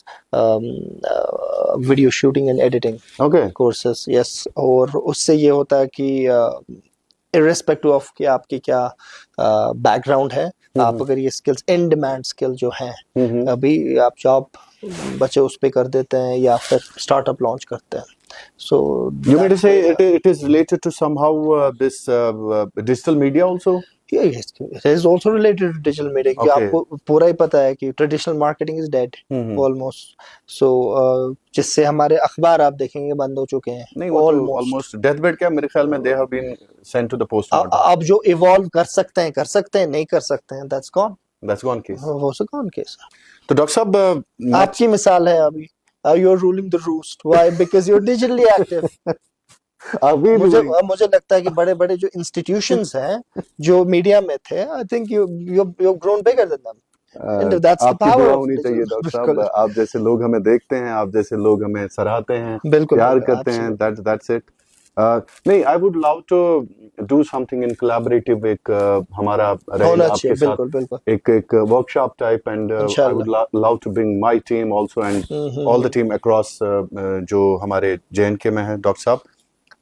video shooting and editing okay courses, yes। और उससे ये होता है कि irrespective of कि आपकी क्या बैकग्राउंड है, आप अगर ये स्किल्स इन डिमांड स्किल जो हैं, अभी आप जॉब बच्चे उस पे कर देते हैं या फिर स्टार्टअप लॉन्च करते हैं। So you mean to say it is related to somehow this digital media also? yeah, yes, it is also related to digital media कि Okay. आपको पूरा ही पता है कि traditional marketing is dead almost. So जिससे हमारे अखबार आप देखेंगे बंद हो चुके हैं नहीं, वो तो almost deathbed क्या मेरे ख्याल में they have been sent to the postmortem. अब जो इवॉल्व कर सकते हैं, नहीं कर सकते हैं, that's gone, That's gone case. वो से गॉन केस। तो डॉक्टर साहब आपकी मिसाल है अभी, you are ruling the roost, why? Because you are digitally active. अभी मुझे लगता है कि बड़े बड़े जो इंस्टीट्यूशंस हैं जो मीडिया में थे, I think you grown bigger than them. That's the power होनी चाहिए डॉक्टर साहब। आप जैसे लोग हमें देखते हैं, आप जैसे लोग हमें सराहते हैं, बिल्कुल, प्यार करते हैं, दैट्स इट। नहीं, I would love to do something in collaborative, एक हमारा रहेगा आपके साथ बिल्कुल एक workshop type, and I would love to bring my team also and all the team across जो हमारे जेएनके में है डॉक्टर साहब,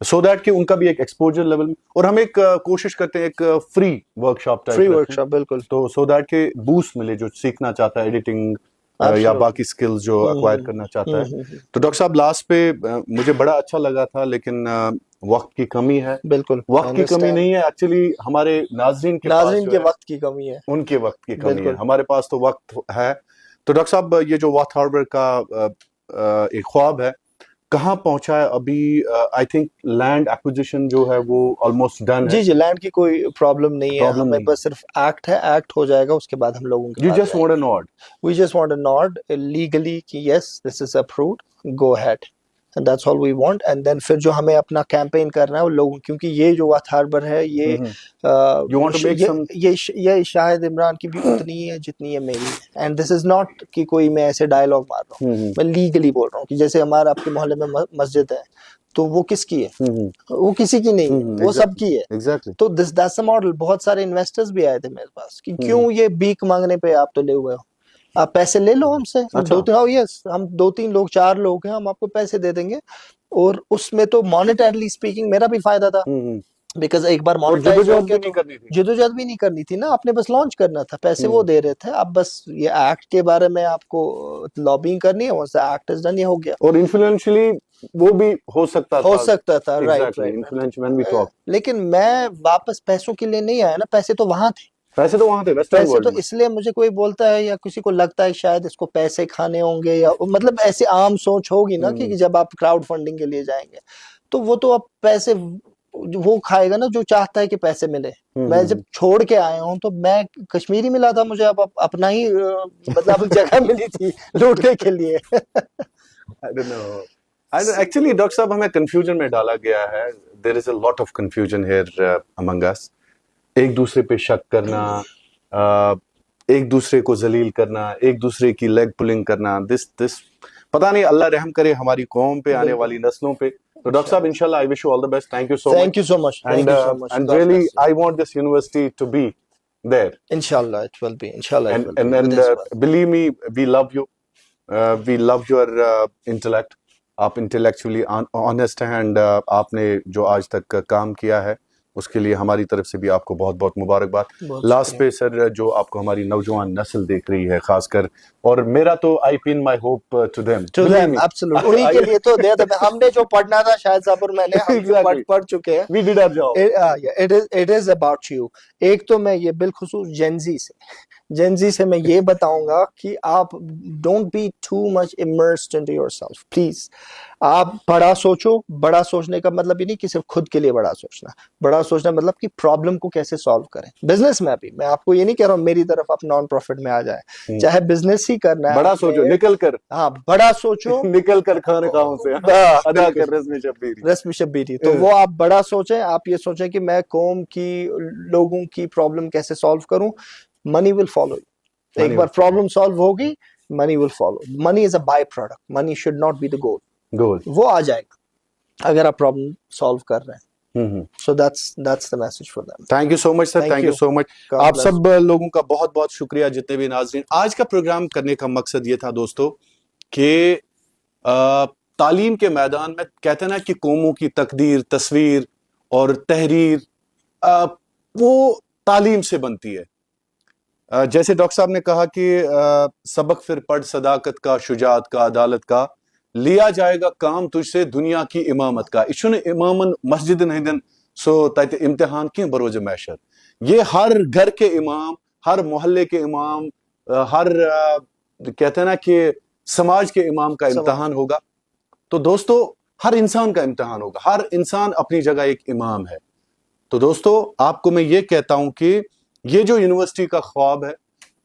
सो दैट कि उनका भी एक एक्सपोजर लेवल, और हम एक कोशिश करते हैं एक free workshop type, free workshop बिल्कुल, तो सो दैट के बूस्ट मिले जो सीखना चाहता है एडिटिंग या बाकी स्किल्स जो अक्वायर करना चाहता है। तो डॉक्टर साहब लास्ट पे मुझे बड़ा अच्छा लगा था, लेकिन वक्त की कमी है। बिल्कुल, वक्त की कमी नहीं है, एक्चुअली हमारे नाजरीन के वक्त की कमी है, उनके वक्त की कमी है, हमारे पास तो वक्त है। तो डॉक्टर साहब ये जो वाथ हार्बर का एक ख्वाब है कहाँ पहुंचा है अभी? आई थिंक लैंड एक्विजिशन जो है वो ऑलमोस्ट डन है। जी, लैंड की कोई प्रॉब्लम नहीं है, हमें बस सिर्फ एक्ट है, एक्ट हो जाएगा, उसके बाद हम लोगों के you just want a nod, we just want a nod legally कि yes this is approved, go ahead, and that's all we want. And then फिर जो हमें अपना कैंपेन करना है वो लोगों, क्योंकि ये जो वाथ हार्बर है ये you want to make some, ये शायद इमरान की भी उतनी है जितनी है मेरी, एंड दिस इज नॉट कि कोई मैं ऐसे डायलॉग मार रहा हूँ, मैं लीगली बोल रहा हूँ कि जैसे हमारा आपके मोहल्ले में मस्जिद है तो वो किसकी है? वो किसी की नहीं है, वो सबकी है। एग्जैक्टली। तो दैट्स अ मॉडल। बहुत सारे इन्वेस्टर्स भी आए थे मेरे पास कि क्यों ये भीख मांगने पे आप तो ले हुए हो, आप पैसे ले लो हमसे। हम 2-3 लोग 4 लोग हैं, हम आपको पैसे दे देंगे। और उसमें तो मॉनेटरली स्पीकिंग मेरा भी फायदा था, बिकॉज एक बार जदोजहद भी नहीं करनी थी ना, आपने बस लॉन्च करना था, पैसे वो दे रहे थे, अब बस ये एक्ट के बारे में आपको लॉबिंग करनी है, वैसे एक्ट इज डन, ये हो गया। और इन्फ्लुएंशियली वो भी हो सकता था, right. Influence when we talk. लेकिन मैं वापस पैसों के लिए नहीं आया ना, पैसे तो वहां थे, पैसे तो इसलिए मुझे कोई बोलता है या किसी को लगता है शायद इसको पैसे खाने होंगे, या मतलब ऐसी आम सोच होगी ना कि जब आप क्राउड फंडिंग के लिए जाएंगे तो वो तो अब पैसे वो खाएगा ना जो चाहता है कि पैसे मिले। मैं जब छोड़ के आया हूँ तो मैं कश्मीरी मिला था मुझे, अब अपना ही मतलब जगह मिली थी लूटने के लिए। I don't know. Actually, doctor साहब हमें कंफ्यूजन में डाला गया है। There is a lot of confusion here among us. एक दूसरे पे शक करना, एक दूसरे को जलील करना, एक दूसरे की लेग पुलिंग करना, दिस पता नहीं, अल्लाह रहम करे हमारी कौम पे, आने वाली नस्लों पे। तो डॉक्टर साहब, इंशाल्लाह, I wish you all the best. Thank you so much. Thank you so much. Thank you so much. And God really, bless you. I want this university to be there. Inshallah, it will be. Inshallah, it will be. And With His will. believe me, we love you. We love your intellect. आप intellectually honest हैं, and आपने जो आज तक काम किया है उसके लिए हमारी तरफ से भी आपको बहुत बहुत मुबारकबाद। लास्ट पे सर, जो आपको हमारी नौजवान नस्ल देख रही है खासकर, और मेरा तो I pin my hope to them, absolutely, उन्हीं के लिए तो हमने जो पढ़ना था शायद साहब और मैंने, हम पढ़ चुके हैं। We did our job. It is about you. एक तो मैं ये बिलखुसूस जेनजी से मैं ये बताऊंगा कि आप don't be too much immersed into yourself please. आप बड़ा सोचो। बड़ा सोचने का मतलब ये नहीं कि सिर्फ खुद के लिए बड़ा सोचना। बड़ा सोचना मतलब कि प्रॉब्लम को कैसे सॉल्व करें। बिजनेस में भी मैं आपको ये नहीं कह रहा हूँ मेरी तरफ आप नॉन प्रॉफिट में आ जाए, चाहे बिजनेस ही करना है, बड़ा सोचो, निकल कर। हाँ, बड़ा सोचो, निकल कर खाने खाओं से अदा कर रस्म शब्बीरी। तो वो आप बड़ा सोचें। आप ये सोचें कि मैं कौम की, लोगों की प्रॉब्लम कैसे सॉल्व करूं। Money will follow. एक बार प्रॉब्लम सॉल्व होगी, money will follow. Money is a by product, money should not be the goal. वो आ जाएगा अगर आप प्रॉब्लम सॉल्व कर रहे हैं। So that's the message for them. Thank you so much sir. Thank you so much. आप सब लोगों का बहुत बहुत शुक्रिया, जितने भी नाज़रीन। आज का प्रोग्राम करने का मकसद ये था दोस्तों कि तालीम के मैदान में कहते हैं ना कि कौमों की तकदीर, तस्वीर और तहरीर वो तालीम से बनती है। जैसे डॉक्टर साहब ने कहा कि सबक फिर पढ़ सदाकत का, शुजात का, अदालत का, लिया जाएगा काम तुझसे दुनिया की इमामत का। इशुन इमामन मस्जिद नहिदन सो तत इम्तिहान की बरोज मैशर। ये हर घर के इमाम, हर मोहल्ले के इमाम, हर कहते हैं ना कि समाज के इमाम का इम्तिहान होगा। तो दोस्तों, हर इंसान का इम्तिहान होगा। हर इंसान अपनी जगह एक इमाम है। तो दोस्तों, आपको मैं ये कहता हूं कि ये जो यूनिवर्सिटी का ख्वाब है,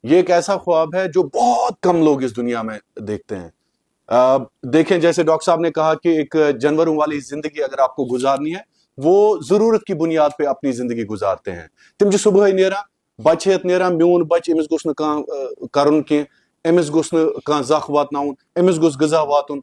ये एक ऐसा ख्वाब है जो बहुत कम लोग इस दुनिया में देखते हैं। देखें, जैसे डॉक्टर साहब ने कहा कि एक जानवरों वाली जिंदगी अगर आपको गुजारनी है, वो जरूरत की बुनियाद पे अपनी जिंदगी गुजारते हैं। तिम सुबह नेरा बच हेत नेरा, म्यून बच अमिस गोस करन कि अमिस गोस जख वातनाउन, अमिस गोस गजा वातुन।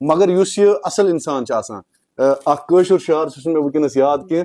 मगर युस यह असल इंसान च आसान। अख कशुर शहर छ मे वुनकस याद कि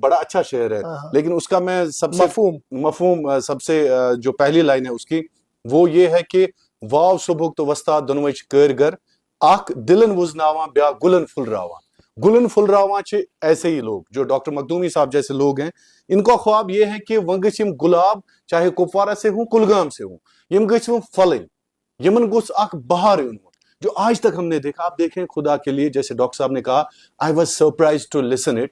बड़ा अच्छा शेर है, लेकिन उसका मैं सबसे मफहूम सबसे जो पहली लाइन है उसकी, वो ये है कि वाव सुबह तो वस्ता दोनों कर गर आख दिलन वुजनावा ब्या गुलन फुलरावा। गुलन फुलरावा चे ऐसे ही लोग जो डॉक्टर मखदूमी साहब जैसे लोग हैं। इनका ख्वाब ये है कि वंग यम गुलाब चाहे कुपवारा से हूं, कुलगाम से हूं, यम गम फल, यमन गोस आख बहार उन जो आज तक हमने देखा। आप देखें, खुदा के लिए, जैसे डॉक्टर साहब ने कहा, I was surprise to listen it,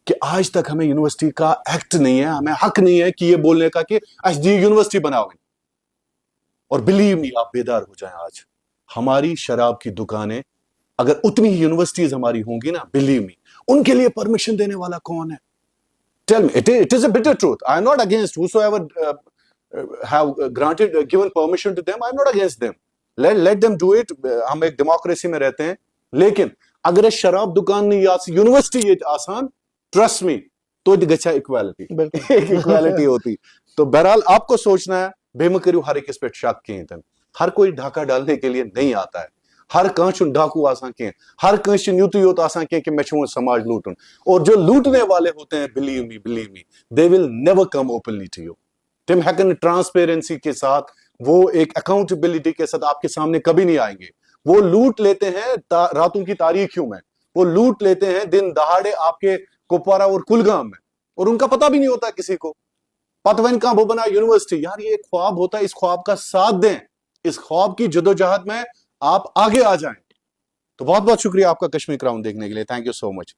कि आज तक हमें यूनिवर्सिटी का एक्ट नहीं है, हमें हक नहीं है कि ये बोलने का कि दी यूनिवर्सिटी बनाओगे। और बिलीव मी, आप बेदार हो जाएं, आज हमारी शराब की दुकानें, अगर उतनी ही यूनिवर्सिटीज हमारी होंगी ना, बिलीव मी, उनके लिए परमिशन देने वाला कौन है? Tell me, it is a bitter truth. I am not against whosoever have granted given permission to them, I am not against them. Let them do it. हम एक डेमोक्रेसी में रहते हैं। लेकिन अगर शराब दुकान नहीं या यूनिवर्सिटी ये आसान, ट्रस्ट मी, तो गच्छा इक्वालिटी होती। तो बहरहाल आपको सोचना है, बेम करू हर एक इस पे शक किए। हर कोई ढाका डालने के लिए नहीं आता है। हर कंच डाकू आसान के, हर कंच यूत योत आसान के कि मैं समाज लूटूं। और जो लूटने वाले होते हैं, believe me, they will never come openly to you. तिम हैकन ट्रांसपेरेंसी के साथ, वो एक अकाउंटेबिलिटी के साथ आपके सामने कभी नहीं आएंगे। वो लूट लेते हैं रातों की तारीखियों में, वो लूट लेते हैं दिन दहाड़े आपके कुपवारा और कुलगाम में, और उनका पता भी नहीं होता किसी को। पतवन का वो बना यूनिवर्सिटी। यार, ये एक ख्वाब होता है, इस ख्वाब का साथ दें, इस ख्वाब की जदोजहद में आप आगे आ जाएं। तो बहुत बहुत शुक्रिया आपका कश्मीर क्राउन देखने के लिए। Thank you so much.